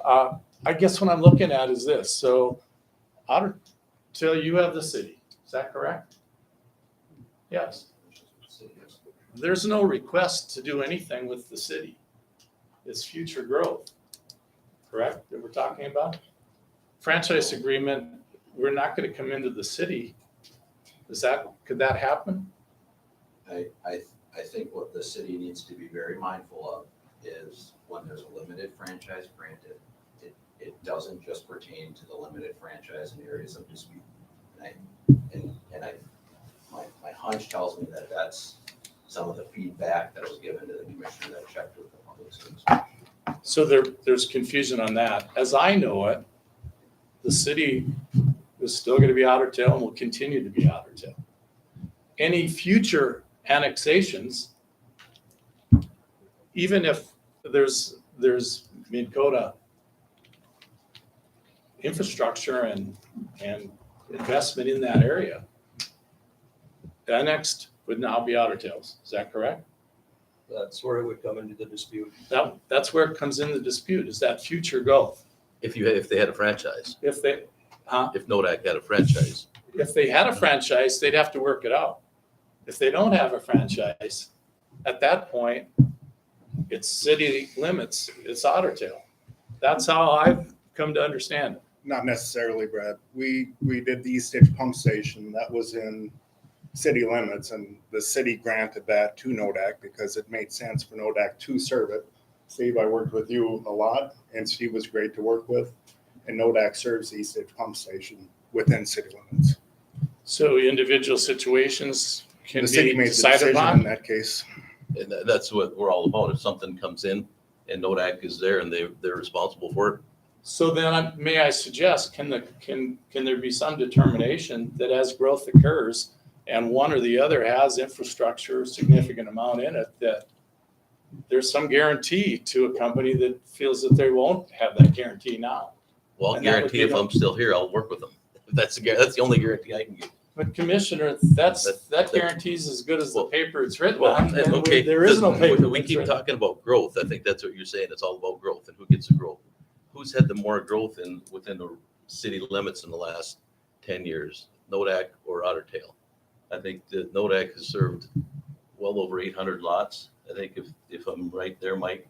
I guess what I'm looking at is this. So Otter Tail, you have the city. Is that correct? Yes. There's no request to do anything with the city. It's future growth, correct, that we're talking about? Franchise agreement, we're not going to come into the city. Could that happen? I think what the city needs to be very mindful of is when there's a limited franchise granted, it doesn't just pertain to the limited franchise in areas of dispute. My hunch tells me that that's some of the feedback that was given to the commissioner that checked with the public service. So there's confusion on that. As I know it, the city is still going to be Otter Tail and will continue to be Otter Tail. Any future annexations, even if there's Minn Kota infrastructure and investment in that area, the annexed would now be Otter Tails. Is that correct? That's where it would come into the dispute. That's where it comes in the dispute, is that future growth. If they had a franchise, If Nodak had a franchise, if they had a franchise, they'd have to work it out. If they don't have a franchise, at that point, it's city limits, it's Otter Tail. That's how I've come to understand it. Not necessarily, Brad. We did the East Ditch Pump Station. That was in city limits, and the city granted that to Nodak because it made sense for Nodak to serve it. Steve, I worked with you a lot, and Steve was great to work with. And Nodak serves the East Ditch Pump Station within city limits. So individual situations can The city be made the decided decision in upon. that case. and that's what we're all about. If something comes in and Nodak is there and they're responsible for it, So then may I suggest, can there be some determination that as growth occurs and one or the other has infrastructure, significant amount in it, that there's some guarantee to a company that feels that they won't have that guarantee now? well, I'll And that would guarantee be if the- I'm still here, I'll work with them. That's the only guarantee I can give. But Commissioner, That- that guarantees as good as the Well- paper it's written Well, on. and okay. There is no paper. We that's keep written. talking about growth. I think that's what you're saying. It's all about growth and who gets the growth. Who's had the more growth within the city limits in the last 10 years, Nodak or Otter Tail? I think that Nodak has served well over 800 lots. I think if I'm right there, Mike,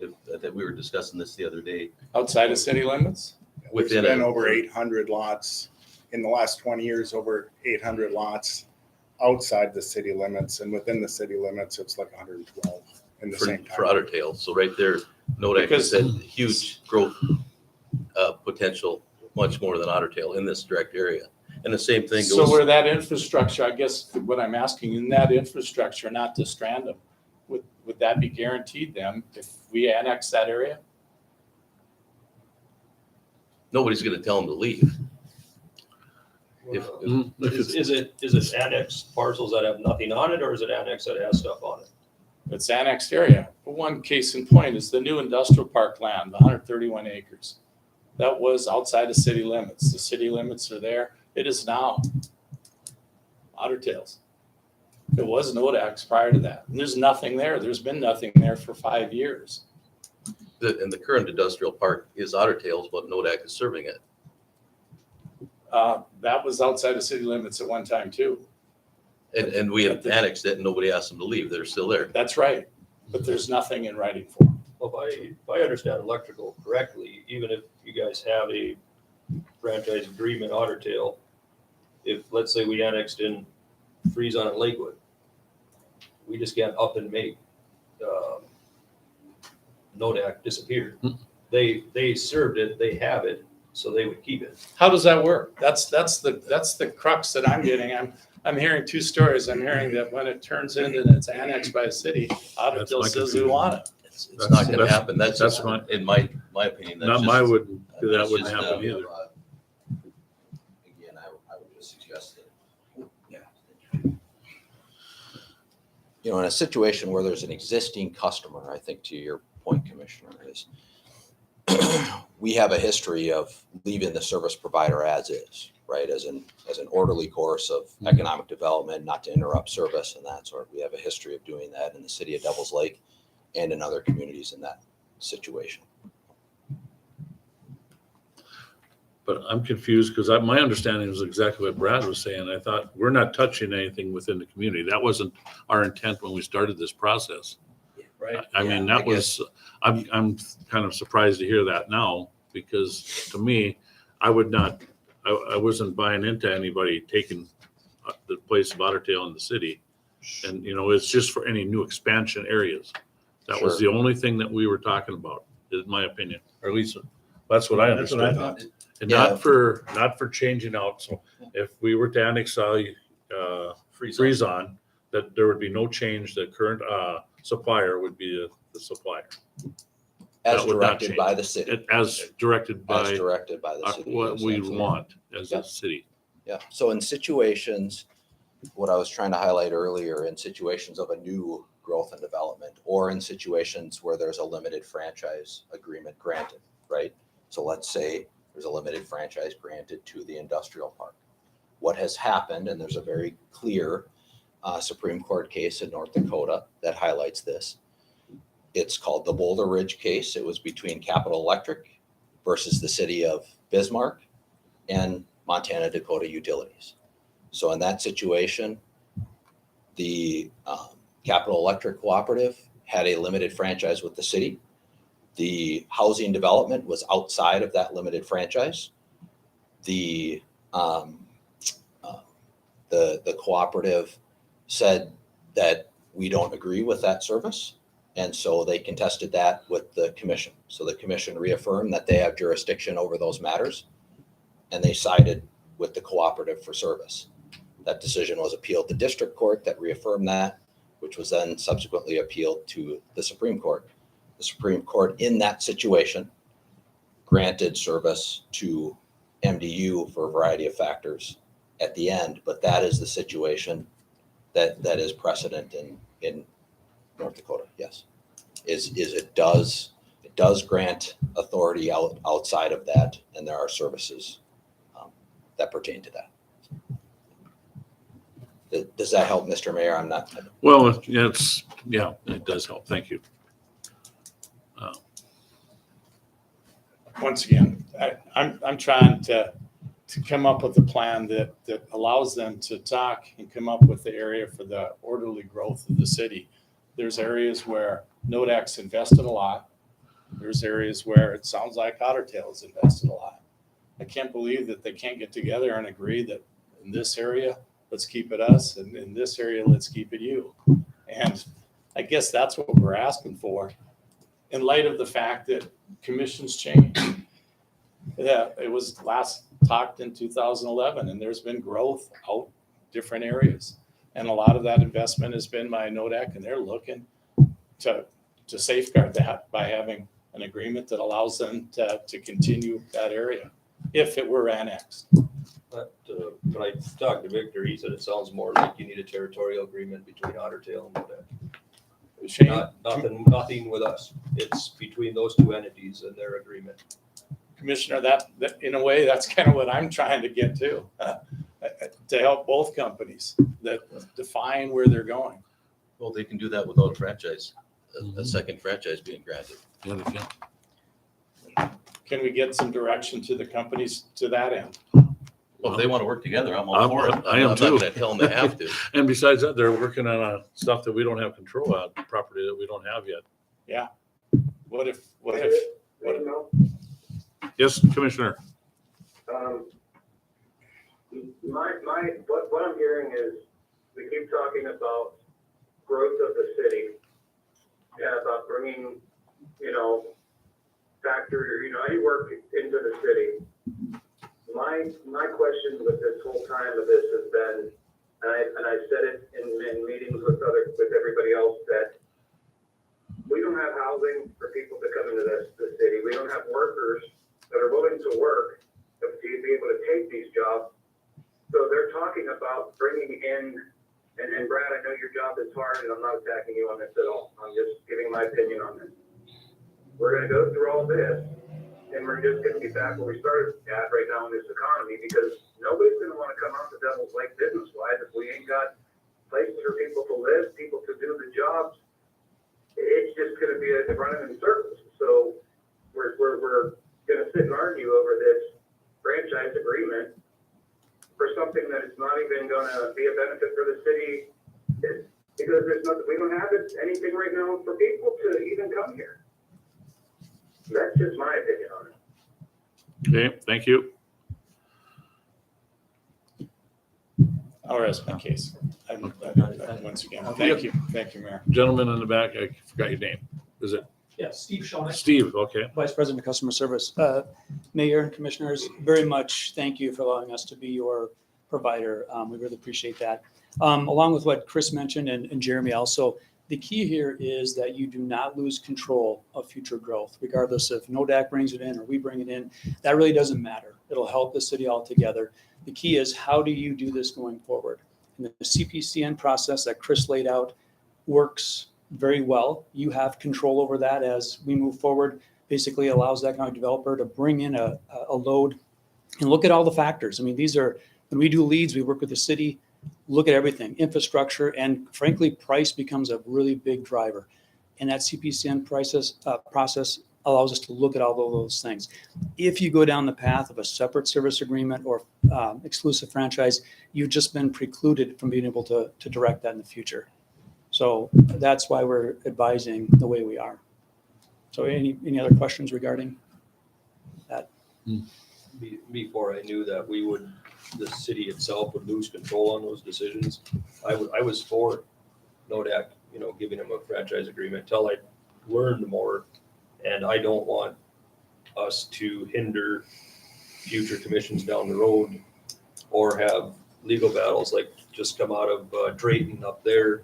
I think we were discussing this the other day. Outside of city limits? There's Within been a- over 800 lots in the last 20 years, over 800 lots outside the city limits, and within the city limits, it's like 112 in the for, same for time. Otter Tail. So right there, Nodak has had huge growth potential, much more than Otter Tail in this direct area. And the same thing So goes, where that infrastructure, I guess what I'm asking, in that infrastructure, not to strand them, would that be guaranteed then if we annex that area? nobody's going to tell them to leave. If- If it's- Is it annexed parcels that have nothing on it, or is it annexed that has stuff on it? It's annexed area. One case in point is the new industrial park land, the 131 acres. That was outside of city limits. The city limits are there. It is now Otter Tails. It was Nodax prior to that. And there's nothing there. There's been nothing there for 5 years. And the current industrial park is Otter Tails, but Nodak is serving it. That was outside of city limits at one time too. And we have annexed it and nobody asked them to leave. They're still there. That's right. But there's nothing in writing for them. Well, if I understand electrical correctly, even if you guys have a franchise agreement, Otter Tail, if, let's say we annexed in Friesen and Lakewood, we just can't up and make Nodak disappear. They served it, they have it, so they would keep it. How does that work? That's the crux that I'm getting. I'm hearing two stories. I'm hearing that when it turns in and it's annexed by a city, Otter That's Tail my says we confusion. want it. It's not going to That's- happen. That's that's just, fine. in my opinion. That's Not just- my wouldn't, that that's wouldn't just, happen either. Again, I would just suggest that, you know, in a situation where there's an existing customer, I think to your point, Commissioner, is we have a history of leaving the service provider as is, right? As an orderly course of economic development, not to interrupt service and that sort. We have a history of doing that in the city of Devils Lake and in other communities in that situation. But I'm confused because my understanding was exactly what Brad was saying. I thought we're not touching anything within the community. That wasn't our intent when we started this process. Right. I mean, Yeah, that I was, I'm kind of surprised to hear that now because to me, I would not, I wasn't buying into anybody taking the place of Otter Tail in the city. And, you know, it's just for any new expansion areas. That was the only thing that we were talking about, is my opinion, or at least that's what I That's what I understood. thought. And Yeah. not for changing out. So if we were to annex, freeze on, that there would be no change. The current, supplier would be the supplier. As That would not directed by change. the city, As directed as by directed by the city. what yes, we absolutely. want as a Yep. city. Yeah, so in situations, what I was trying to highlight earlier, in situations of a new growth and development, or in situations where there's a limited franchise agreement granted, right? So let's say there's a limited franchise granted to the industrial park. What has happened, and there's a very clear Supreme Court case in North Dakota that highlights this. It's called the Boulder Ridge case. It was between Capital Electric versus the city of Bismarck and Montana Dakota Utilities. So in that situation, the Capital Electric Cooperative had a limited franchise with the city. The housing development was outside of that limited franchise. The cooperative said that we don't agree with that service. And so they contested that with the commission. So the commission reaffirmed that they have jurisdiction over those matters, and they sided with the cooperative for service. That decision was appealed to district court that reaffirmed that, which was then subsequently appealed to the Supreme Court. The Supreme Court in that situation granted service to MDU for a variety of factors at the end, but that is the situation that is precedent in North Dakota, yes. Is it does grant authority outside of that, and there are services that pertain to that. Does that help, Mr. Mayor? I'm not, Well, yeah, it does help. Thank you. Once again, I'm trying to come up with a plan that allows them to talk and come up with the area for the orderly growth of the city. There's areas where Nodac's invested a lot. There's areas where it sounds like Otter Tail's invested a lot. I can't believe that they can't get together and agree that in this area, let's keep it us, and in this area, let's keep it you. And I guess that's what we're asking for, in light of the fact that commissions change. Yeah, it was last talked in 2011, and there's been growth out different areas. And a lot of that investment has been by Nodac, and they're looking to safeguard that by having an agreement that allows them to continue that area if it were annexed. But when I talked to Victor, he said it sounds more like you need a territorial agreement between Otter Tail and Nodak. Shane, Nothing with us. It's between those two entities and their agreement. Commissioner, that in a way, that's kind of what I'm trying to get to help both companies that define where they're going. Well, they can do that without a franchise, a second franchise being granted. Yeah, they can. Can we get some direction to the companies to that end? Well, if they want to work together, I'm all for it. I am I'm too. not going to tell them they have to. And besides that, they're working on stuff that we don't have control of, property that we don't have yet. What if, You know, Yes, Commissioner. What I'm hearing is we keep talking about growth of the city. Yeah, about bringing, factory, any work into the city. My question with this whole time of this has been, and I said it in meetings with everybody else, that we don't have housing for people to come into the city. We don't have workers that are willing to work to be able to take these jobs. So they're talking about bringing in, and Brad, I know your job is hard, and I'm not attacking you on this at all. I'm just giving my opinion on this. We're going to go through all this, and we're just going to be back where we started at right now in this economy, because nobody's going to want to come out to Devil's Lake business-wise if we ain't got places for people to live, people to do the jobs. It's just going to be a running in circles. So we're going to sit and argue over this franchise agreement for something that is not even going to be a benefit for the city, because there's nothing, we don't have anything right now for people to even come here. That's just my opinion on it. Okay, thank you. I'll rest my case. Once again, thank you, Mayor. Gentleman in the back, I forgot your name. Is it Yeah, Steve Schoeneck, Steve? Okay. Vice President of Customer Service. Mayor and Commissioners, very much thank you for allowing us to be your provider. We really appreciate that. Along with what Chris mentioned and Jeremy also, the key here is that you do not lose control of future growth, regardless if NODAC brings it in or we bring it in. That really doesn't matter. It'll help the city altogether. The key is, how do you do this going forward? And the CPCN process that Chris laid out works very well. You have control over that as we move forward. Basically allows that kind of developer to bring in a load and look at all the factors. I mean, these are, when we do leads, we work with the city, look at everything, infrastructure, and frankly, price becomes a really big driver. And that CPCN process allows us to look at all of those things. If you go down the path of a separate service agreement or exclusive franchise, you've just been precluded from being able to direct that in the future. So that's why we're advising the way we are. So any other questions regarding that? Before I knew that the city itself would lose control on those decisions, I was for NODAC, giving them a franchise agreement until I learned more. And I don't want us to hinder future commissions down the road or have legal battles like just come out of Drayton up there.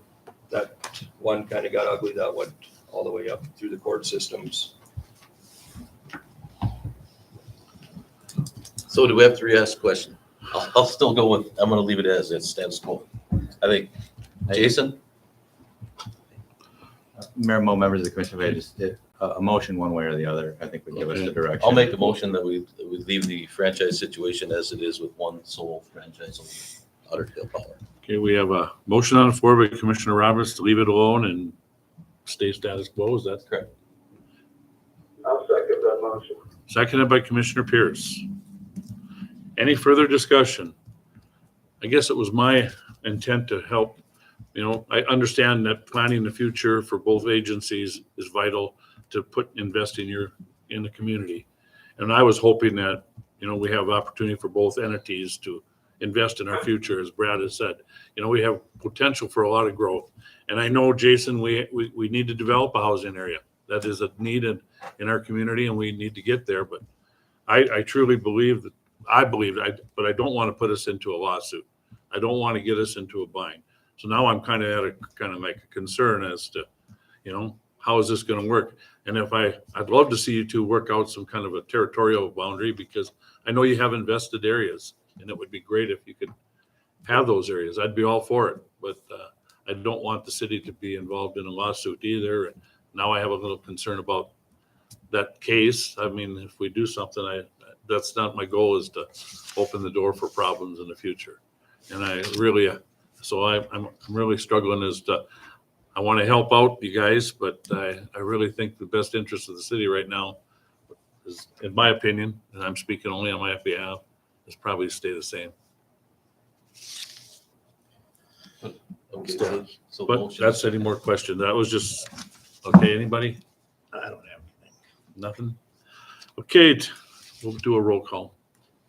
That one kind of got ugly. That went all the way up through the court systems. So do we have to re-ask the question? I'll still go with, I'm going to leave it as it stands quo. I think, Jason? Mayor Mo, members of the commission, if I just did a motion one way or the other, I think would give us the direction. I'll make a motion that we leave the franchise situation as it is with one sole franchise. Otter Tail Power. Okay, we have a motion on the floor by Commissioner Roberts to leave it alone and stay status quo. Is that Correct? I'll second that motion. seconded by Commissioner Pierce? Any further discussion? I guess it was my intent to help. You know, I understand that planning the future for both agencies is vital to invest in the community. And I was hoping that, you know, we have opportunity for both entities to invest in our future, as Brad has said. You know, we have potential for a lot of growth. And I know, Jason, we need to develop a housing area. That is a need in our community, and we need to get there. But I truly believe that, but I don't want to put us into a lawsuit. I don't want to get us into a bind. So now I'm kind of like a concern as to, you know, how is this going to work? And I'd love to see you two work out some kind of a territorial boundary, because I know you have invested areas, and it would be great if you could have those areas. I'd be all for it, but I don't want the city to be involved in a lawsuit either. And now I have a little concern about that case. I mean, if we do something, that's not my goal, is to open the door for problems in the future. And I'm really struggling as to, I want to help out you guys, but I really think the best interest of the city right now is, in my opinion, and I'm speaking only on my behalf, is probably stay the same. Okay, so But motion- that's any more questions. That was just, okay, anybody? I don't have anything. Nothing? Okay, we'll do a roll call.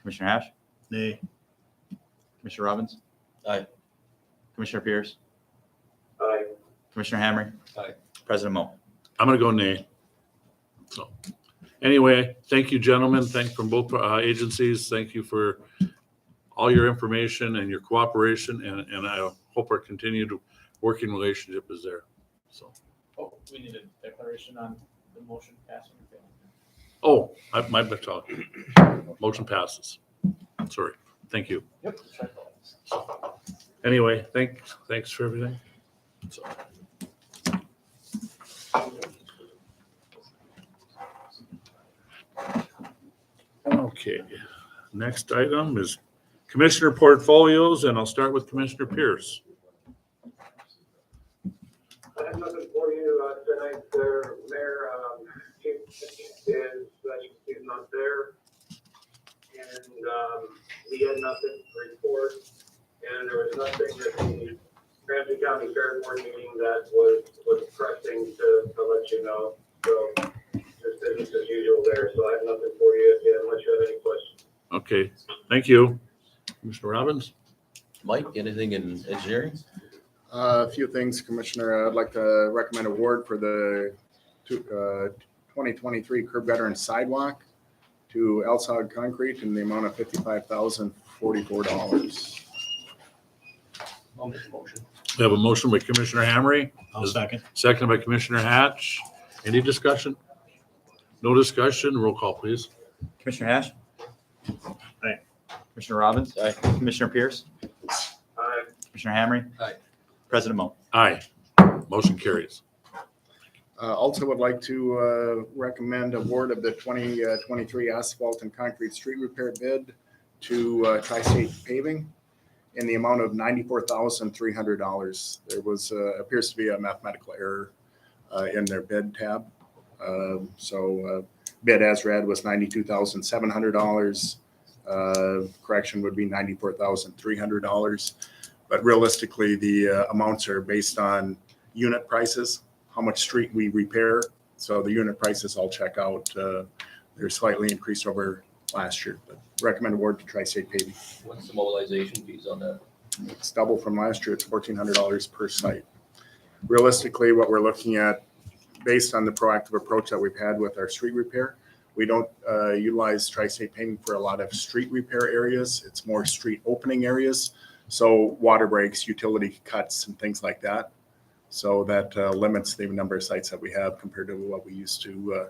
Commissioner Hash, Nay. Commissioner Robbins. Aye. Commissioner Pierce, Aye. Commissioner Hamry. Aye. President Mo. I'm gonna go nay. So, anyway, thank you, gentlemen. Thank from both agencies. Thank you for all your information and your cooperation, and I hope our continued working relationship is there. So, Oh, we need a declaration on the motion passing. my bad talk. Motion passes. Sorry. Thank you. Yep. Anyway, thanks for everything. So. Okay, next item is commissioner portfolios, and I'll start with Commissioner Pierce. I have nothing for you tonight, there, Mayor. Chief is, he's not there. And we had nothing to report. And there was nothing at the Ramsey County Fair Board meeting that was pressing to let you know. So just business as usual there. So I have nothing for you unless you have any questions. Okay, thank you. Commissioner Robbins? Mike, anything in engineering? A few things, Commissioner. I'd like to recommend award for the 2023 curb gutter and sidewalk to Elsag Concrete in the amount of $55,044. I'll make a motion. We have a motion by Commissioner Hamry, I'll second. seconded by Commissioner Hatch. Any discussion? No discussion. Roll call, please. Commissioner Hash. Aye. Commissioner Robbins. Aye. Commissioner Pierce, Aye. Commissioner Hamry. Aye. President Mo. Aye. Motion carries. Also would like to recommend award of the 2023 asphalt and concrete street repair bid to Tri-State Paving in the amount of $94,300. There was, appears to be a mathematical error in their bid tab. So bid as read was $92,700. Correction would be $94,300. But realistically, the amounts are based on unit prices, how much street we repair. So the unit prices all check out. They're slightly increased over last year, but recommend award to Tri-State Paving. What's the mobilization fees on that? It's double from last year. It's $1,400 per site. Realistically, what we're looking at, based on the proactive approach that we've had with our street repair, we don't utilize Tri-State Paving for a lot of street repair areas. It's more street opening areas. So water breaks, utility cuts, and things like that. So that limits the number of sites that we have compared to what we used to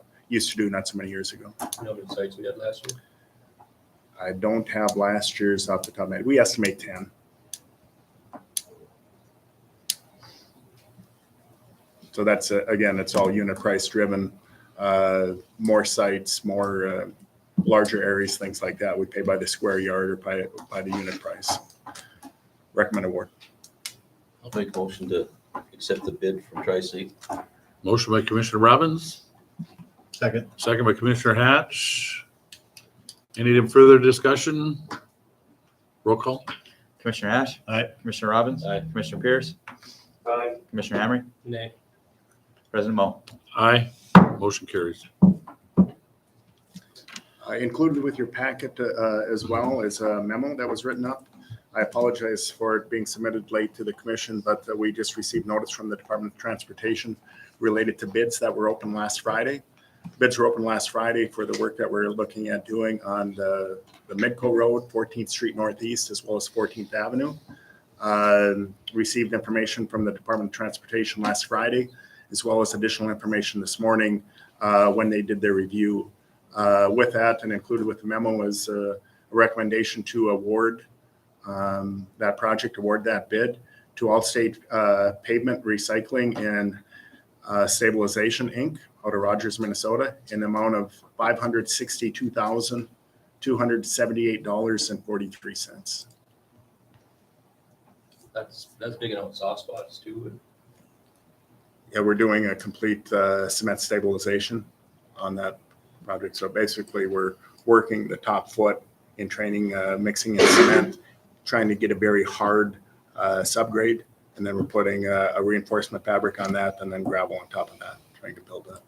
do not so many years ago. You know how many sites we had last year? I don't have last year's off the top of my head. We estimate 10. So that's, again, it's all unit price driven. More sites, more larger areas, things like that. We pay by the square yard or by the unit price. recommend award. I'll make a motion to accept the bid from Tri-State. Motion by Commissioner Robbins, Second. second by Commissioner Hatch. Any further discussion? Roll call. Commissioner Ash? Aye. Commissioner Robbins? Aye. Commissioner Pierce? Aye. Commissioner Hamry? Nay. President Mo? Aye. Motion carries. Included with your packet as well is a memo that was written up. I apologize for it being submitted late to the commission, but we just received notice from the Department of Transportation related to bids that were open last Friday. Bids were open last Friday for the work that we're looking at doing on the Midco Road, 14th Street Northeast, as well as 14th Avenue. Received information from the Department of Transportation last Friday, as well as additional information this morning when they did their review. With that, and included with the memo is a recommendation to award that project, award that bid to Allstate Pavement Recycling and Stabilization, Inc., out of Rogers, Minnesota, in the amount of $562,278.43. That's big enough soft spots too. Yeah, we're doing a complete cement stabilization on that project. So basically, we're working the top foot in training, mixing in cement, trying to get a very hard subgrade, and then we're putting a reinforcement fabric on that, and then gravel on top of that, trying to build up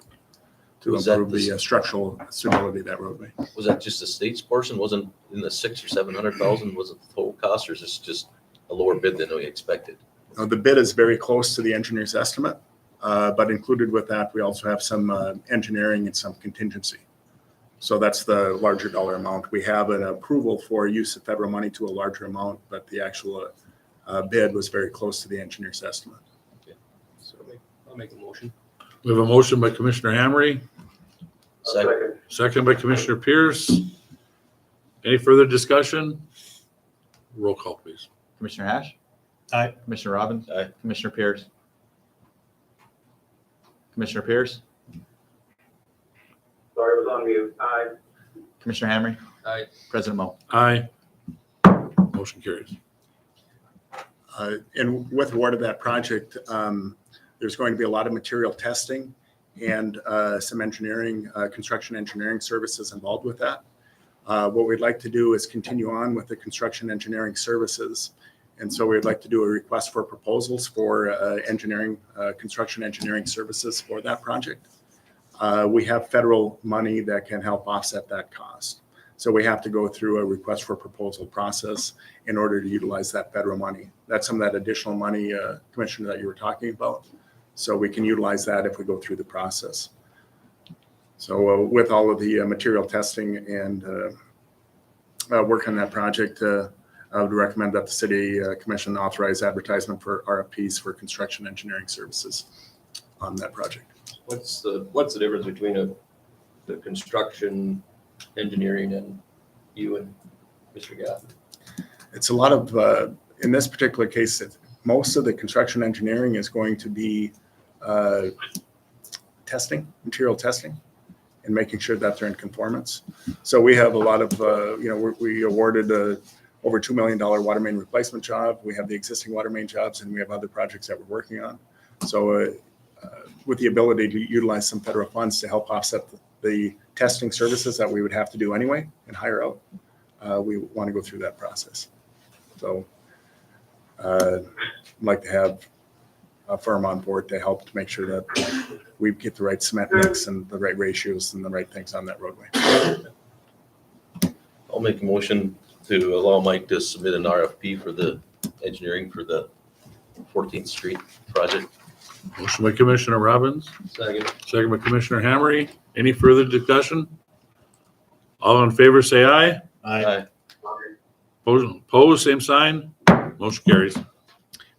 to Was that improve the this- structural stability of that roadway. Was that just the state's portion? Wasn't in the 600,000 or 700,000? Was it the total cost, or is this just a lower bid than we expected? The bid is very close to the engineer's estimate, but included with that, we also have some engineering and some contingency. So that's the larger dollar amount. We have an approval for use of federal money to a larger amount, but the actual bid was very close to the engineer's estimate. So I'll make a motion. We have a motion by Commissioner Hamry, Second. second by Commissioner Pierce. Any further discussion? Roll call, please. Commissioner Hash? Aye. Commissioner Robbins? Aye. Commissioner Pierce? Commissioner Pierce? Sorry, I was on mute. Aye. Commissioner Hamry? Aye. President Mo? Aye. Motion carries. And with award of that project, there's going to be a lot of material testing and some engineering, construction engineering services involved with that. What we'd like to do is continue on with the construction engineering services. And so we'd like to do a request for proposals for engineering, construction engineering services for that project. We have federal money that can help offset that cost. So we have to go through a request for proposal process in order to utilize that federal money. That's some of that additional money, Commissioner, that you were talking about. So we can utilize that if we go through the process. So with all of the material testing and work on that project, I would recommend that the City Commission authorize advertisement for RFPs for construction engineering services on that project. What's the difference between the construction engineering and you and Mr. Gaffney? It's a lot of, in this particular case, most of the construction engineering is going to be testing, material testing, and making sure that they're in conformance. So we have a lot of, we awarded over $2 million water main replacement job. We have the existing water main jobs, and we have other projects that we're working on. So with the ability to utilize some federal funds to help offset the testing services that we would have to do anyway and hire out, we want to go through that process. So I'd like to have a firm on board to help to make sure that we get the right cement mix and the right ratios and the right things on that roadway. I'll make a motion to allow Mike to submit an RFP for the engineering for the 14th Street project. Motion by Commissioner Robbins, Second. second by Commissioner Hamry. Any further discussion? All in favor, say aye. Aye. Opposed, same sign. Motion carries.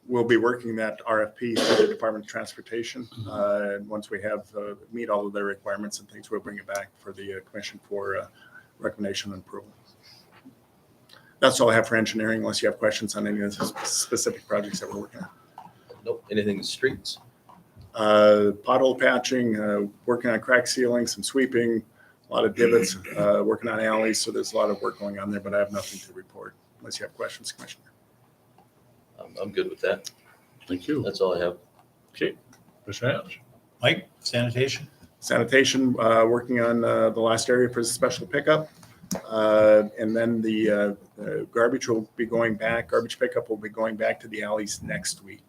We'll be working that RFP through the Department of Transportation. And once we have meet all of their requirements and things, we'll bring it back for the commission for recommendation and approval. That's all I have for engineering, unless you have questions on any of the specific projects that we're working on. Nope, anything in streets? Pothole patching, working on crack sealing, some sweeping, a lot of divots, working on alleys. So there's a lot of work going on there, but I have nothing to report unless you have questions, Commissioner. I'm good with that. Thank you. That's all I have. Okay. Commissioner Hatch. Mike, sanitation? Sanitation, working on the last area for the special pickup. And then the garbage will be going back, garbage pickup will be going back to the alleys next week.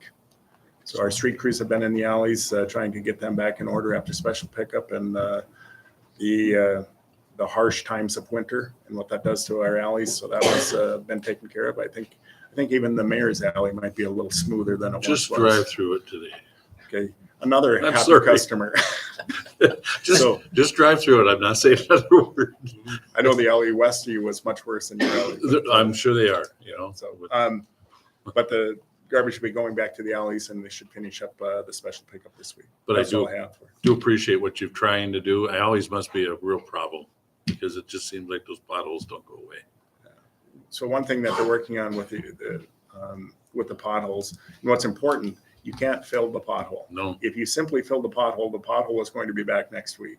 So our street crews have been in the alleys trying to get them back in order after special pickup and the harsh times of winter and what that does to our alleys. So that was been taken care of. I think even the mayor's alley might be a little smoother than it Just once was. drive through it today. Okay, another I'm happy sorry. customer. So- Just drive through it. I'm not saying another word. I know the alley west of you was much worse than your alley. but, I'm sure they are, you know. So, but the garbage will be going back to the alleys and they should finish up the special pickup this week. But That's all I have. do appreciate what you're trying to do. Alleys must be a real problem because it just seems like those potholes don't go away. So one thing that they're working on with the potholes, and what's important, you can't fill the pothole. No, If you simply fill the pothole is going to be back next week.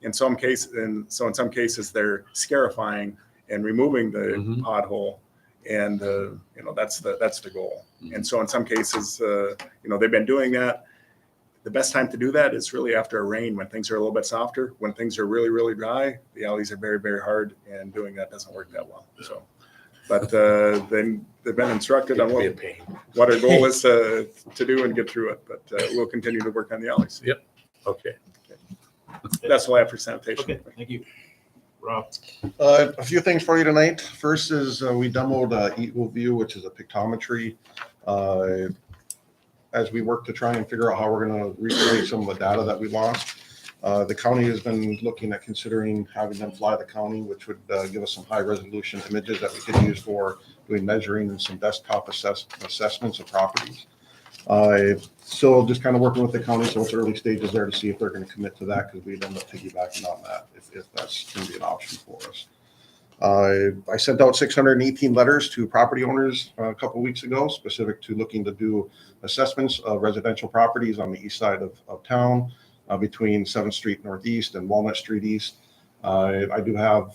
In some cases, they're scarifying and removing the Mhm. pothole, and that's the goal. Mhm. And so in some cases, they've been doing that. The best time to do that is really after a rain, when things are a little bit softer. When things are really, really dry, the alleys are very, very hard, and doing that doesn't work that well. So, but then they've been instructed on it'd be a pain. what our goal is to do and get through it. But we'll continue to work on the alleys. Okay. That's all I have for sanitation. Okay, thank you. Rob? A few things for you tonight. First is we demoed Eagle View, which is a pictometry. As we work to try and figure out how we're going to recreate some of the data that we lost. The county has been looking at considering having them fly the county, which would give us some high resolution images that we could use for doing measuring and some desktop assessments of properties. Still just kind of working with the county, so it's early stages there to see if they're going to commit to that, because we'd end up piggybacking on that if that's going to be an option for us. I sent out 618 letters to property owners a couple weeks ago, specific to looking to do assessments of residential properties on the east side of town, between 7th Street Northeast and Walnut Street East. I do have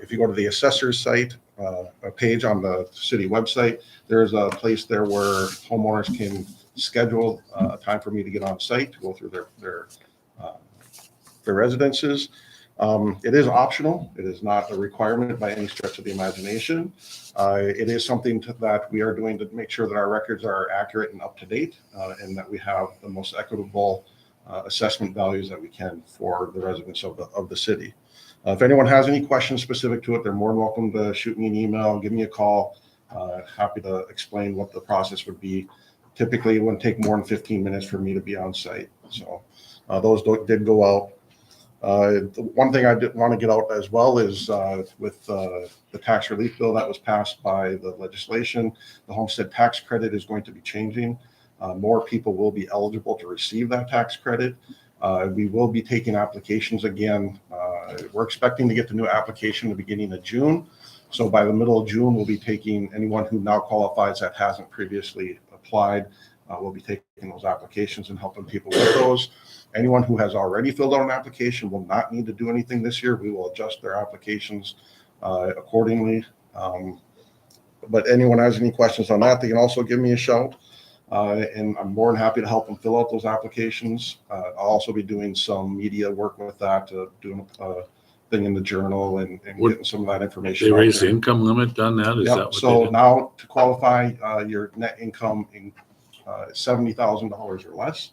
if you go to the assessor's site, a page on the city website, there's a place there where homeowners can schedule a time for me to get on site to go through their residences. It is optional. It is not a requirement by any stretch of the imagination. It is something that we are doing to make sure that our records are accurate and up to date, and that we have the most equitable assessment values that we can for the residents of the city. If anyone has any questions specific to it, they're more than welcome to shoot me an email, give me a call. Happy to explain what the process would be. Typically, it wouldn't take more than 15 minutes for me to be on site. So those did go out. The one thing I did want to get out as well is with the tax relief bill that was passed by the legislation, the homestead tax credit is going to be changing. More people will be eligible to receive that tax credit. We will be taking applications again. We're expecting to get the new application the beginning of June. So by the middle of June, we'll be taking anyone who now qualifies that hasn't previously applied. We'll be taking those applications and helping people with those. Anyone who has already filled out an application will not need to do anything this year. We will adjust their applications accordingly. But anyone has any questions on that, they can also give me a shout. And I'm more than happy to help them fill out those applications. I'll also be doing some media work with that, doing a thing in the journal and getting some of that information. They out raised the there. income limit on that? Is Yep. that what So they did? now to qualify, your net income in $70,000 or less,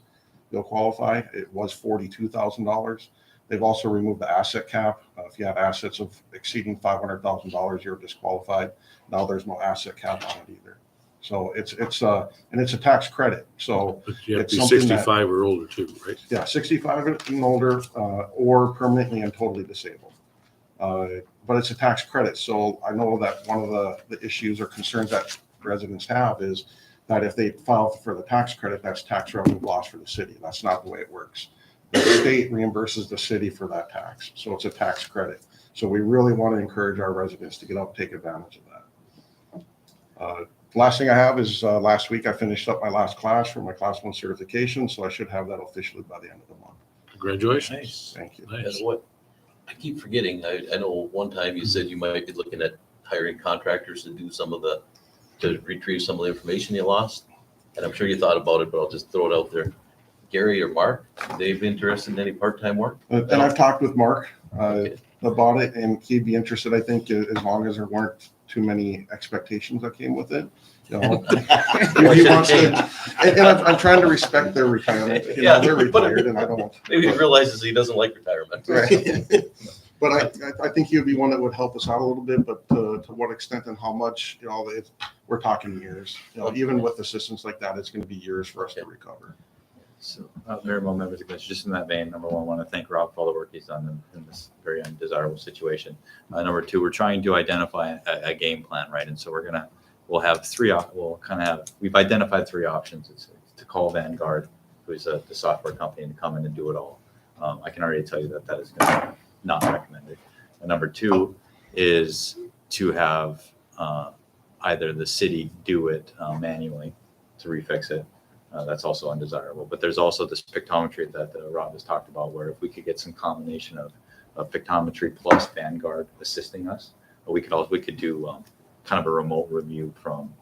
you'll qualify. It was $42,000. They've also removed the asset cap. If you have assets of exceeding $500,000, you're disqualified. Now there's no asset cap on it either. So it's a tax credit. So But you have to it's be something that- 65 or older too, right? yeah, 65 and older, or permanently and totally disabled. But it's a tax credit. So I know that one of the issues or concerns that residents have is that if they file for the tax credit, that's tax revenue loss for the city. That's not the way it works. The state reimburses the city for that tax. So it's a tax credit. So we really want to encourage our residents to get out and take advantage of that. Last thing I have is last week I finished up my last class for my Class 1 certification. So I should have that officially by the end of the month. Congratulations. Thank you. Nice. And what, I keep forgetting, I know one time you said you might be looking at hiring contractors to do some of the to retrieve some of the information you lost. And I'm sure you thought about it, but I'll just throw it out there. Gary or Mark, they've been interested in any part-time work? And I've talked with Mark about it, and he'd be interested, I think, as long as there weren't too many expectations that came with it. You know, he wants to, and I'm trying to respect their retirement. You know, they're retired, and I don't. Maybe he realizes he doesn't like retirement. Right. But I think he would be one that would help us out a little bit, but to what extent and how much, you know, we're talking years. You know, even with assistance like that, it's going to be years for us to recover. So, Mayor Mo, members of the commission, just in that vein, number one, I want to thank Rob for all the work he's done in this very undesirable situation. Number two, we're trying to identify a game plan, right? And so we'll have we've identified three options. It's to call Vanguard, who's the software company, to come in and do it all. I can already tell you that is not recommended. And number two is to have either the city do it manually to refix it. That's also undesirable. But there's also this pictometry that Rob has talked about, where if we could get some combination of pictometry plus Vanguard assisting us, we could do kind of a remote review from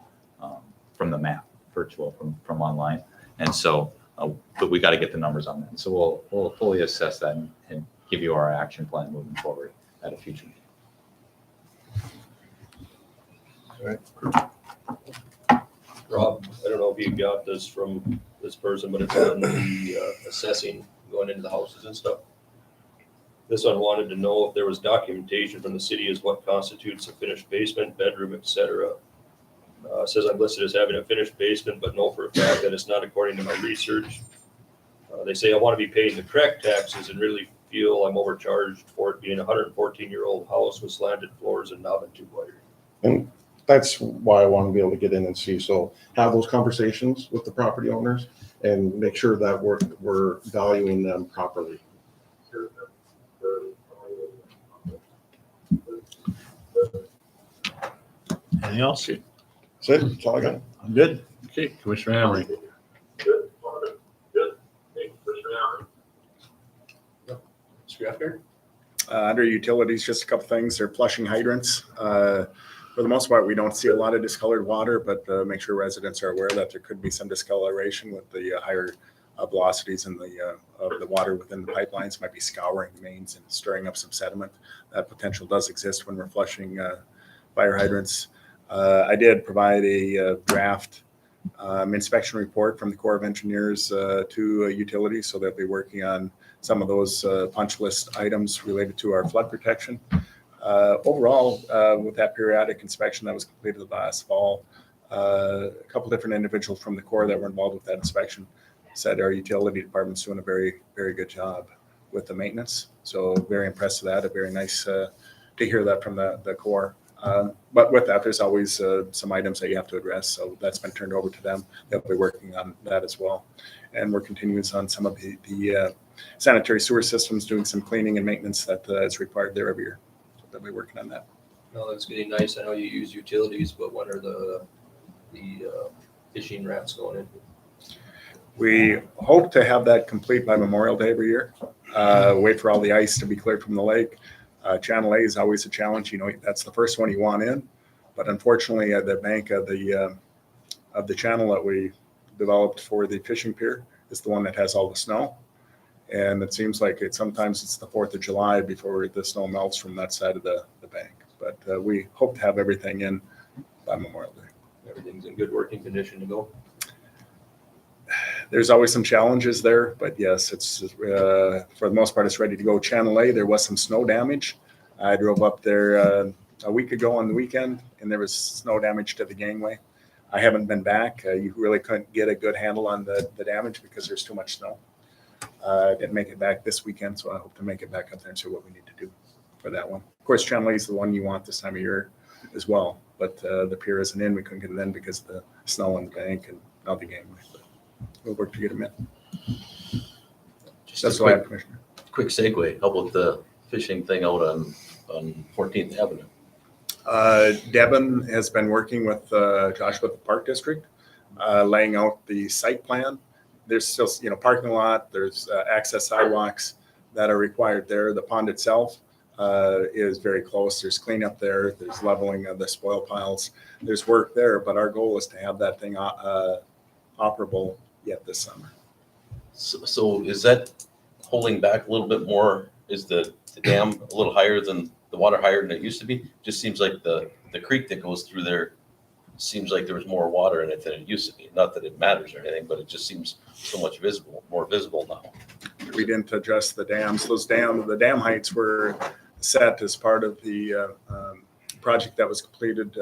the map, virtual from online. And so, but we got to get the numbers on that. So we'll fully assess that and give you our action plan moving forward at a future meeting. All right. Rob, I don't know if you got this from this person, but it's on the assessing going into the houses and stuff. This one wanted to know if there was documentation from the city as what constitutes a finished basement, bedroom, etc. Says I'm listed as having a finished basement, but know for a fact that it's not according to my research. They say I want to be paying the correct taxes and really feel I'm overcharged for it being a 114-year-old house with slanted floors and knob and tube wiring. And that's why I want to be able to get in and see. So have those conversations with the property owners and make sure that we're valuing them properly. Anything else? That's it. That's all I got. I'm good. Okay, Commissioner Emery. Mr. Graffner? Under utilities, just a couple things. They're flushing hydrants. For the most part, we don't see a lot of discolored water, but make sure residents are aware that there could be some discoloration with the higher velocities in of the water within the pipelines. Might be scouring the mains and stirring up some sediment. That potential does exist when we're flushing fire hydrants. I did provide a draft inspection report from the Corps of Engineers to utilities, so they'll be working on some of those punch list items related to our flood protection. Overall, with that periodic inspection that was completed last fall, a couple different individuals from the Corps that were involved with that inspection said our utility department's doing a very, very good job with the maintenance. So very impressed with that. Very nice to hear that from the Corps. But with that, there's always some items that you have to address. So that's been turned over to them. They'll be working on that as well. And we're continuing on some of the sanitary sewer systems, doing some cleaning and maintenance that is required there every year. So they'll be working on that. No, that's getting nice. I know you use utilities, but when are the fishing rats going in? We hope to have that complete by Memorial Day every year. Wait for all the ice to be cleared from the lake. Channel A is always a challenge. You know, that's the first one you want in. But unfortunately, the bank of the channel that we developed for the fishing pier is the one that has all the snow. And it seems like sometimes it's the 4th of July before the snow melts from that side of the bank. But we hope to have everything in by Memorial Day. Everything's in good working condition to go. There's always some challenges there, but yes, it's for the most part, it's ready to go. Channel A, there was some snow damage. I drove up there a week ago on the weekend, and there was snow damage to the gangway. I haven't been back. You really couldn't get a good handle on the damage because there's too much snow. I didn't make it back this weekend, so I hope to make it back up there and see what we need to do for that one. Of course, Channel A is the one you want this time of year as well, but the pier isn't in. We couldn't get it in because of the snow on the bank and not the gangway. But we'll work to get them in. Just That's a why, Commissioner. quick segue. How about the fishing thing out on 14th Avenue? Devin has been working with Joshua at the Park District, laying out the site plan. There's still, parking lot, there's access sidewalks that are required there. The pond itself, is very close. There's cleanup there. There's leveling of the spoil piles. There's work there, but our goal is to have that thing operable yet this summer. So is that holding back a little bit more? Is the dam a little higher than, the water higher than it used to be? Just seems like the creek that goes through there, seems like there was more water in it than it used to be. Not that it matters or anything, but it just seems so much more visible now. We didn't adjust the dams. The dam heights were set as part of the project that was completed,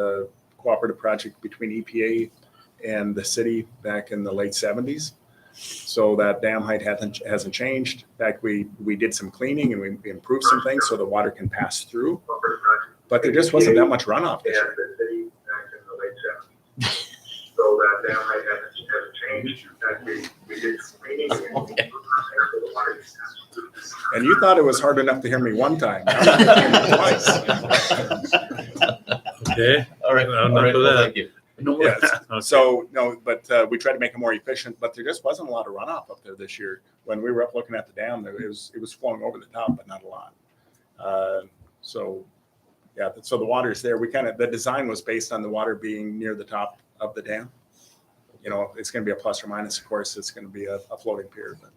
cooperative project between EPA and the city back in the late 70s. So that dam height hasn't changed. In fact, we did some cleaning and we improved some things so the water can pass through. But there just wasn't that much runoff this year. So that dam height hasn't changed. In fact, we did some cleaning and improved some things so the water can pass through. And you thought it was hard enough to hear me one time. Twice. Okay. All right, Enough all right, of well, that. thank you. No, Yes. okay. So, no, but we tried to make it more efficient, but there just wasn't a lot of runoff up there this year. When we were up looking at the dam, it was flowing over the top, but not a lot. So, yeah, so the water is there. The design was based on the water being near the top of the dam. You know, it's going to be a plus or minus, of course, it's going to be a floating pier. But,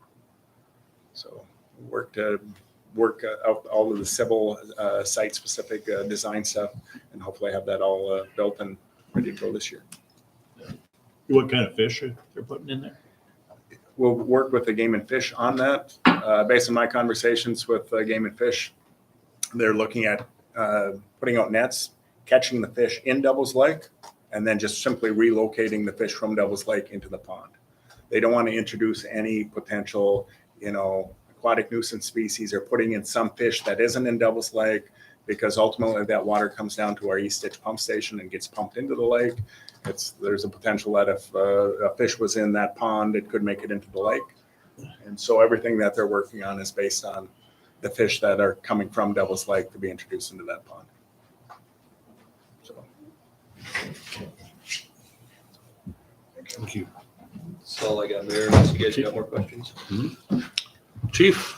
so work out all of the civil site-specific design stuff and hopefully have that all built and ready to go this year. What kind of fish they're putting in there? We'll work with the Game and Fish on that. Based on my conversations with Game and Fish, they're looking at putting out nets, catching the fish in Devil's Lake, and then just simply relocating the fish from Devil's Lake into the pond. They don't want to introduce any potential, aquatic nuisance species or putting in some fish that isn't in Devil's Lake, because ultimately that water comes down to our East Ditch pump station and gets pumped into the lake. There's a potential that if a fish was in that pond, it could make it into the lake. And so everything that they're working on is based on the fish that are coming from Devil's Lake to be introduced into that pond. So. Thank you. That's all I got, Mayor. Unless you guys got more questions. Chief?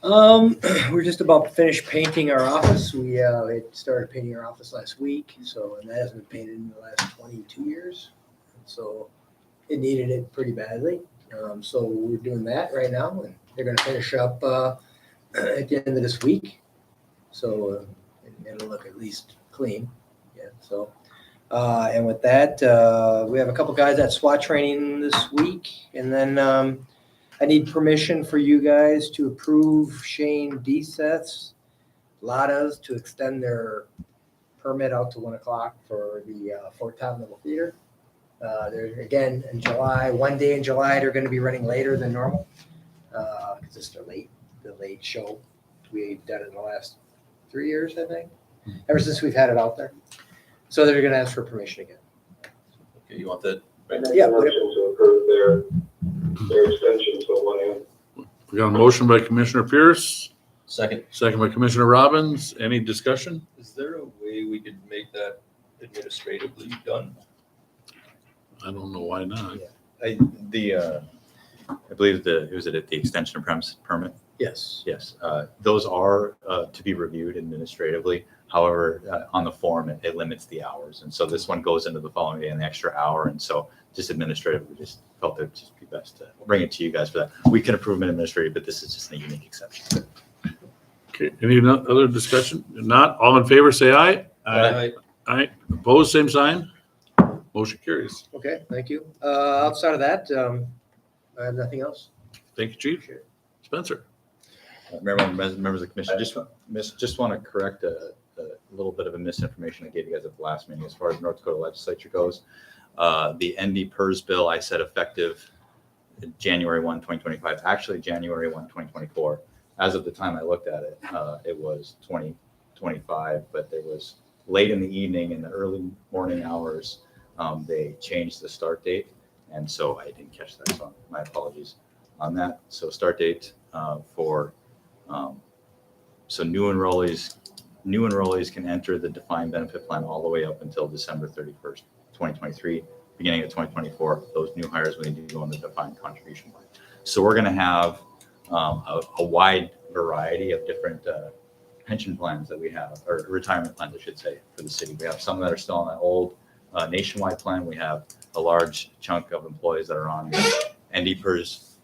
We're just about to finish painting our office. We had started painting our office last week, and that hasn't been painted in the last 22 years. So it needed it pretty badly. So we're doing that right now, and they're going to finish up at the end of this week. So it'll look at least clean. Yeah. So and with that, we have a couple guys at SWAT training this week, and then. I need permission for you guys to approve Shane Deseth's Ladas to extend their permit out to 1 o'clock for the Fort Town Little Theater. They're again in July, one day in July, they're going to be running later than normal because it's the late show. We've done it in the last 3 years, I think, ever since we've had it out there. So they're going to ask for permission again. Okay, you want that? Yeah. Motion to approve their extension to 1 a.m. We got a motion by Commissioner Pierce, Second. second by Commissioner Robbins. Any discussion? Is there a way we could make that administratively done? I don't know why not. I believe it was at the extension of premise permit. Yes. Yes, those are to be reviewed administratively. However, on the form, it limits the hours. And so this one goes into the following day, an extra hour. And so just administratively, we just felt it would just be best to bring it to you guys for that. We can approve it administratively, but this is just a unique exception. Okay, any other discussion? If not, all in favor, say aye. Aye. Opposed, same sign. Motion carries. Okay, thank you. Outside of that, I have nothing else. Thank you, Chief. Spencer? Members of the commission, just want to correct a little bit of a misinformation I gave you guys at the last meeting as far as North Dakota legislature goes. The ND PERS bill I said effective January 1, 2025, actually January 1, 2024. As of the time I looked at it, it was 2025, but there was late in the evening in the early morning hours, they changed the start date. And so I didn't catch that, so my apologies on that. So start date so new enrollees can enter the defined benefit plan all the way up until December 31st, 2023. Beginning of 2024, those new hires will need to go on the defined contribution plan. So we're going to have a wide variety of different pension plans that we have, or retirement plans, I should say, for the city. We have some that are still on that old nationwide plan. We have a large chunk of employees that are on the NDPERS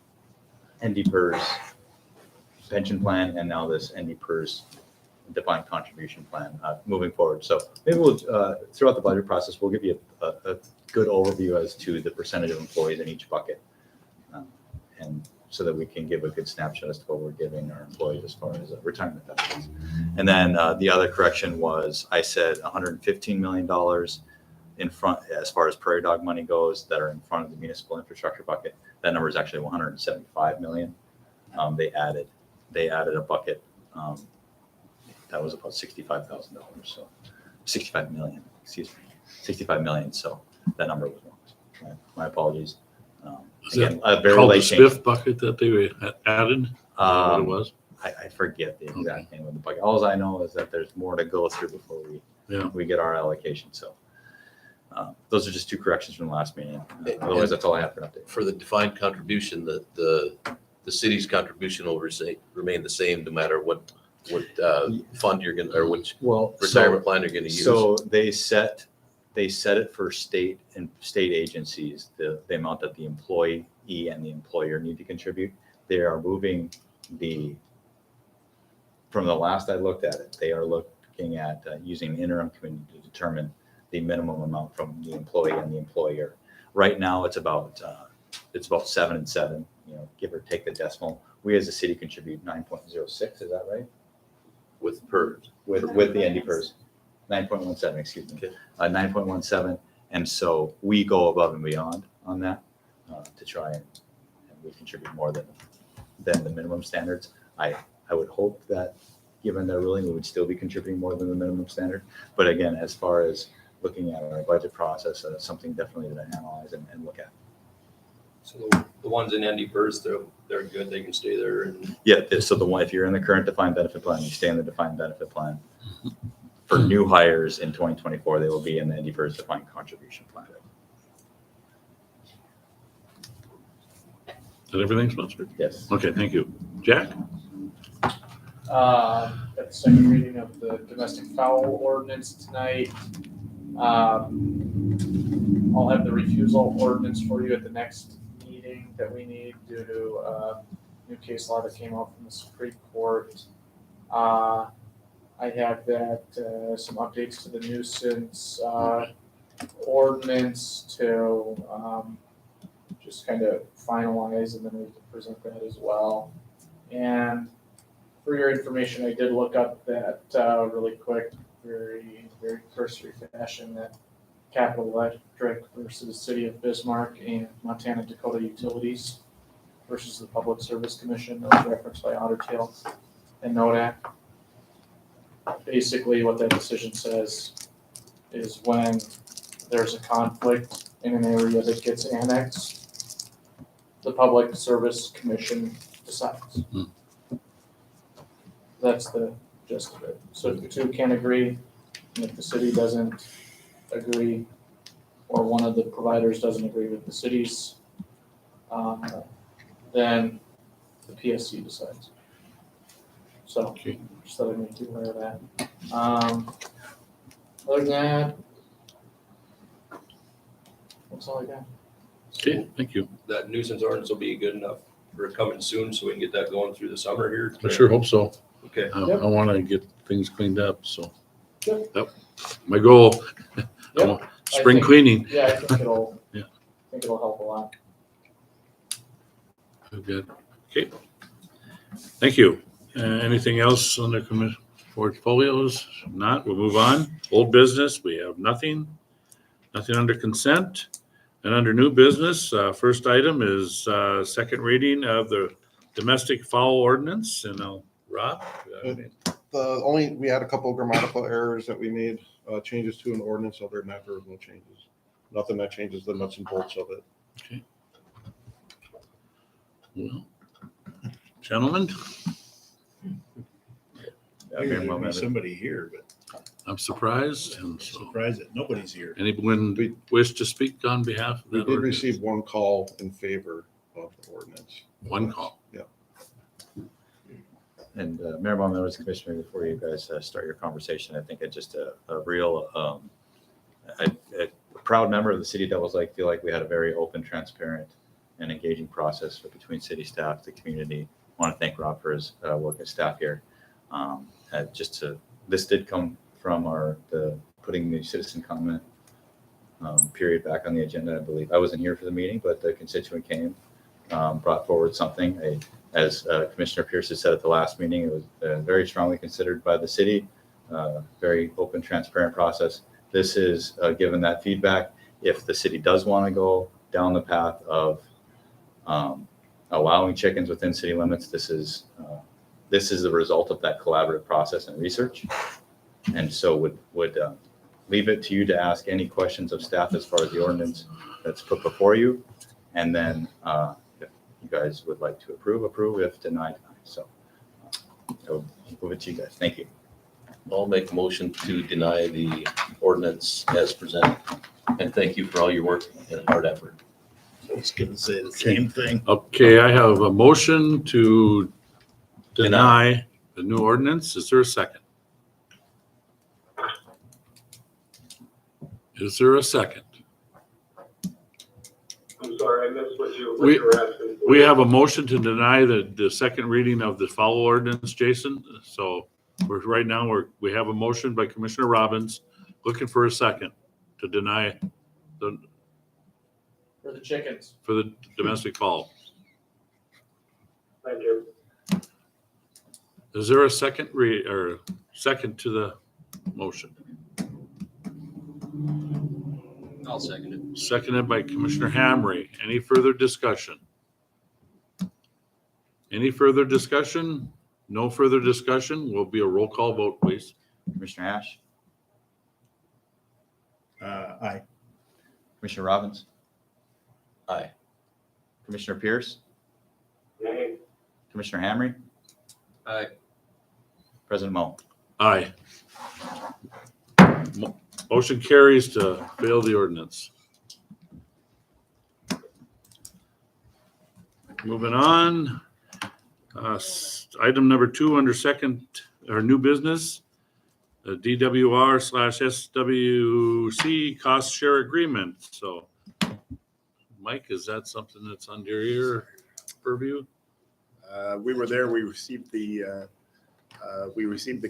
pension plan, and now this NDPERS defined contribution plan moving forward. So maybe we'll, throughout the budget process, we'll give you a good overview as to the percentage of employees in each bucket. And so that we can give a good snapshot as to what we're giving our employees as far as retirement benefits. And then the other correction was, I said $115 million in front, as far as prairie dog money goes, that are in front of the municipal infrastructure bucket. That number is actually 175 million. They added a bucket that was about $65,000. So 65 million, excuse me, 65 million. So that number was wrong. My apologies. Is Again, that a very called the late change. spiff bucket that they added? Is that what it was? I forget the exact name of the bucket. All I know is that there's more to go through before we get our allocation. So those are just two corrections from the last meeting. Otherwise, that's all I have for an update. For the defined contribution, the city's contribution will remain the same no matter what fund you're gonna, or which retirement plan you're gonna use. So they set it for state and state agencies, the amount that the employee and the employer need to contribute. They are moving from the last I looked at it, they are looking at using the interim committee to determine the minimum amount from the employee and the employer. Right now, it's about 7 and 7, give or take the decimal. We as a city contribute 9.06, is that right? With PERS. With the NDPERS. 9.17, excuse me. Okay. 9.17. And so we go above and beyond on that to try and we contribute more than the minimum standards. I would hope that given their ruling, we would still be contributing more than the minimum standard. But again, as far as looking at our budget process, something definitely to analyze and look at. So the ones in NDPERS, they're good. They can stay there. And Yeah. So the one, if you're in the current defined benefit plan, you stay in the defined benefit plan. For new hires in 2024, they will be in the NDPERS defined contribution plan. Is that everything, Spencer? Yes. Okay, thank you. Jack? At the second reading of the domestic fowl ordinance tonight. I'll have the refusal ordinance for you at the next meeting that we need due to new case law that came out from the Supreme Court. I have that, some updates to the nuisance ordinance to just kind of finalize, and then we can present that as well. And for your information, I did look up that really quick, very, very cursory fashion, that Capital Electric versus City of Bismarck and Montana Dakota Utilities versus the Public Service Commission, that was referenced by Otter Tail and NODAC. Basically, what that decision says is when there's a conflict in an area that gets annexed, the Public Service Commission decides. That's the gist of it. So if the two can't agree, and if the city doesn't agree, or one of the providers doesn't agree with the city's, then the PSC decides. So, Okay. just thought I'd make you aware of that. Other than that, that's all I got. Okay, thank you. that nuisance ordinance will be good enough for coming soon, so we can get that going through the summer here. I sure hope so. Okay. I Yep. want to get things cleaned up, so. Yep. Yep. My goal. Yep. Spring think- cleaning. Yeah, I think it'll, Yeah. I think it'll help a lot. Good. Okay. Thank you. Anything else on the commission portfolios? If not, we'll move on. Old business, we have nothing. Nothing under consent. And under new business, first item is second reading of the domestic fowl ordinance. And Rob? We had a couple grammatical errors that we made, changes to an ordinance. Other than that, there were no changes. Nothing that changes the nuts and bolts of it. Okay. Well, gentlemen, Okay, well, maybe- Somebody here, but I'm surprised and I'm so. surprised that nobody's here. Anyone wish to speak on behalf of We that did ordinance? receive one call in favor of the ordinance. One call. Yeah. Mayor Mom, members of the commissioner, before you guys start your conversation, I think it's just a real, a proud member of the city of Devils Lake, feel like we had a very open, transparent, and engaging process between city staff, the community. I want to thank Rob for his work as staff here. This did come from putting the citizen comment period back on the agenda, I believe. I wasn't here for the meeting, but the constituent came, brought forward something. As Commissioner Pierce has said at the last meeting, it was very strongly considered by the city, very open, transparent process. This is given that feedback. If the city does want to go down the path of allowing chickens within city limits, this is the result of that collaborative process and research. And so would leave it to you to ask any questions of staff as far as the ordinance that's put before you. And then if you guys would like to approve, if deny. So I'll move it to you guys. Thank you. I'll make a motion to deny the ordinance as presented. And thank you for all your work and hard effort. I was gonna say the same thing. Okay, I have a motion to deny the new ordinance. Is there a second? Is there a second? I'm sorry, I missed what you We- were asking. for. We have a motion to deny the second reading of the follow ordinance, Jason. So right now, we have a motion by Commissioner Robbins, looking for a second to deny For the chickens. for the domestic fowl. Thank you. Is there a second second to the motion? I'll second it. Seconded by Commissioner Hamry. Any further discussion? Any further discussion? No further discussion. Will be a roll call vote, please. Commissioner Ash, Aye. Commissioner Robbins, Aye. Commissioner Pierce, Nay. Commissioner Hamry, Aye. President Mo. Aye. Motion carries to fail the ordinance. Moving on. Item number 2 under second or new business, the DWR/SWC cost share agreement. So, Mike, is that something that's under your purview? We were there, we received the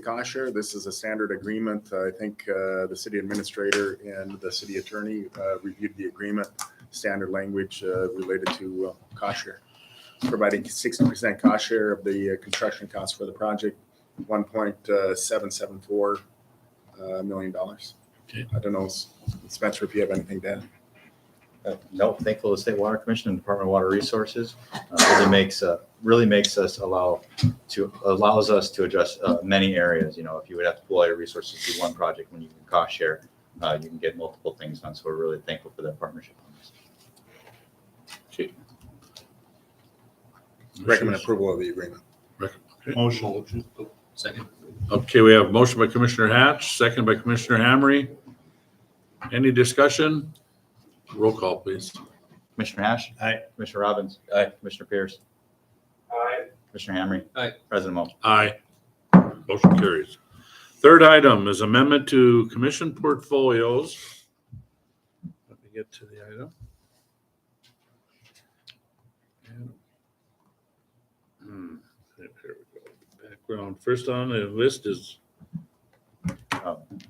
cost share. This is a standard agreement. I think the city administrator and the city attorney reviewed the agreement, standard language related to cost share. Providing 60% cost share of the construction costs for the project, $1.774 million. Okay. I don't know, Spencer, if you have anything to add. No, thankful to State Water Commission and Department of Water Resources. Really makes us allows us to address many areas. You know, if you would have to pull all your resources to do one project, when you can cost share, you can get multiple things done. So we're really thankful for that partnership on this. Okay. Recommend approval of the agreement. Motion. Second. Okay, we have a motion by Commissioner Hatch, second by Commissioner Hamry. Any discussion? Roll call, please. Commissioner Ash. Aye. Commissioner Robbins. Aye. Commissioner Pierce. Aye. Commissioner Hamry. Aye. President Mo. Aye. Motion carries. Third item is amendment to commission portfolios. Let me get to the item. Here we go. Background. First on the list is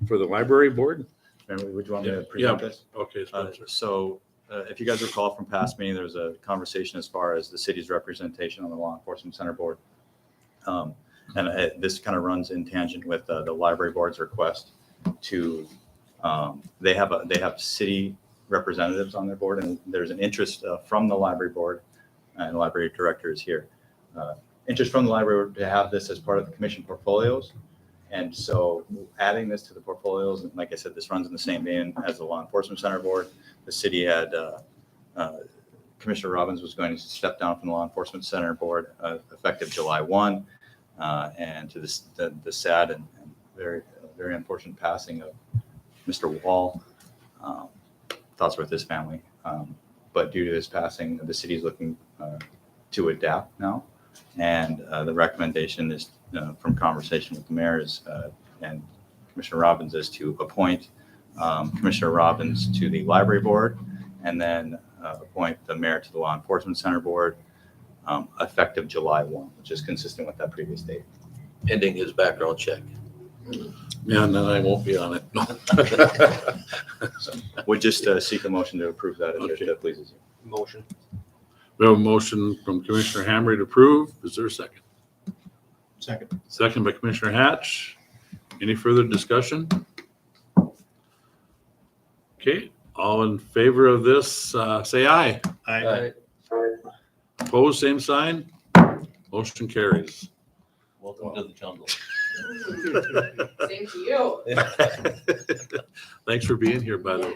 for the library board. And would you want me to Yeah. present this? Okay, Spencer. If you guys recall from past meeting, there was a conversation as far as the city's representation on the Law Enforcement Center Board. This kind of runs in tangent with the library board's request to, they have city representatives on their board, and there's an interest from the library board, and the library director is here. Interest from the library board to have this as part of the commission portfolios. And so adding this to the portfolios, and like I said, this runs in the same vein as the Law Enforcement Center Board. The city had, Commissioner Robbins was going to step down from the Law Enforcement Center Board effective July 1. And to the sad and very, very unfortunate passing of Mr. Wall, thoughts with his family. But due to his passing, the city is looking to adapt now And the recommendation is from conversation with the mayors and Commissioner Robbins is to appoint Commissioner Robbins to the library board and then appoint the mayor to the law enforcement center board effective July 1, which is consistent with that previous date. Pending his background check. Yeah, and then I won't be on it. Would just seek a motion to approve that if Okay. that pleases you. Motion. We have a motion from Commissioner Hamry to approve. Is there a second? Second. Second by Commissioner Hatch. Any further discussion? Okay, all in favor of this, say aye. Aye. Opposed, same sign. Motion carries. Welcome to the jungle. Same to you. Thanks for being here, by the way.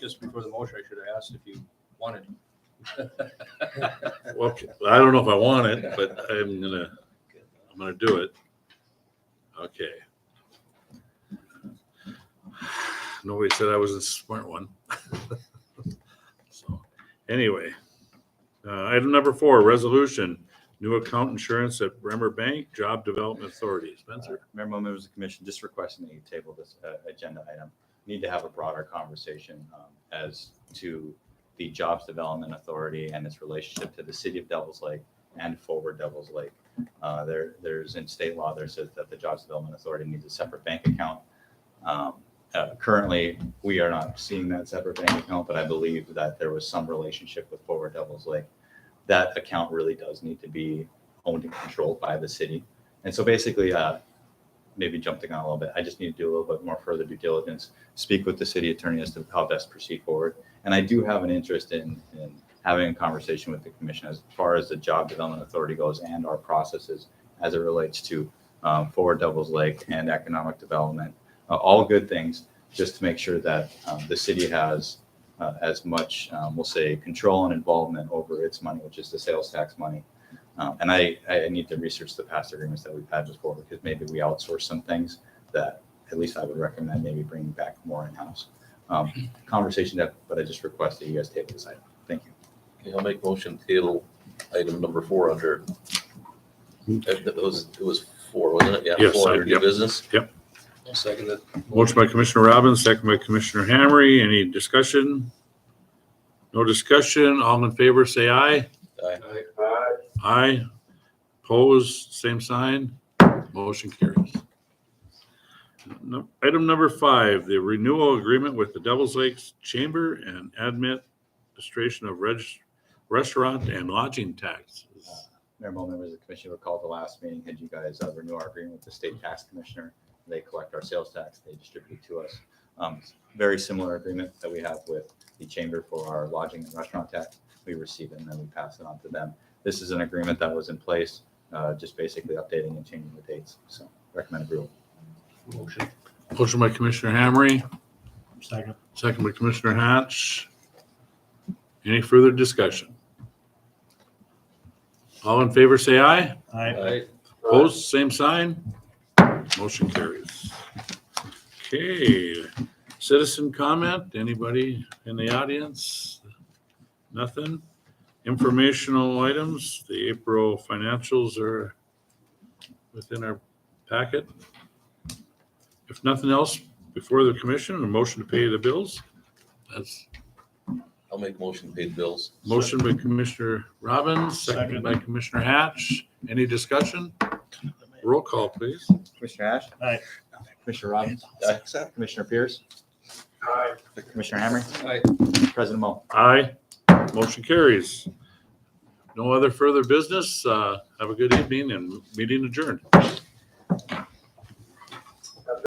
Just before the motion, I should have asked if you wanted. Well, I don't know if I want it, but I'm gonna do it. Okay. Nobody said I was a smart one. So, anyway, item number 4, resolution, new account insurance at Bremer Bank Job Development Authority. Spencer? Mayor, members of the commission, just requesting that you table this agenda item. Need to have a broader conversation as to the Jobs Development Authority and its relationship to the city of Devils Lake and Forward Devils Lake. There's in state law, there says that the Jobs Development Authority needs a separate bank account. Currently, we are not seeing that separate bank account, but I believe that there was some relationship with Forward Devils Lake. That account really does need to be owned and controlled by the city. And so basically, maybe jumping on a little bit, I just need to do a little bit more further due diligence, speak with the city attorney as to how best proceed forward. And I do have an interest in having a conversation with the commission as far as the Job Development Authority goes and our processes as it relates to Forward Devils Lake and economic development. All good things, just to make sure that the city has as much, we'll say, control and involvement over its money, which is the sales tax money. And I need to research the past agreements that we've had before, because maybe we outsource some things that at least I would recommend maybe bringing back more in-house. Conversation that, but I just request that you guys table this item. Thank you. Okay, I'll make motion to table item number 4 under, it was 4, wasn't it? Yeah, Yes, 4 under new yep. business. I'll second it. Motion by Commissioner Robbins, second by Commissioner Hamry. Any discussion? No discussion. All in favor, say aye. Aye. Aye. Opposed, same sign. Motion carries. Item number 5, the renewal agreement with the Devils Lakes Chamber and Administration of Restaurant and Lodging Taxes. Mayor, members of the commission recall the last meeting, had you guys renew our agreement with the state tax commissioner. They collect our sales tax, they distribute it to us. Very similar agreement that we have with the chamber for our lodging and restaurant tax. We receive it and then we pass it on to them. This is an agreement that was in place, just basically updating and changing the dates. So recommend approval. Motion. Motion by Commissioner Hamry, Second. second by Commissioner Hatch. Any further discussion? All in favor, say aye. Aye. Opposed, same sign. Motion carries. Okay, citizen comment, anybody in the audience? Nothing? Informational items, the April financials are within our packet. If nothing else, before the commission, a motion to pay the bills. That's I'll make motion to pay the bills. motion by Commissioner Robbins, second by Commissioner Hatch. Any discussion? Roll call, please. Commissioner Ash? Aye. Commissioner Robbins? Aye. Commissioner Pierce? Aye. Commissioner Hamry? Aye. President Mo? Aye. Motion carries. No other further business. Have a good evening and meeting adjourned.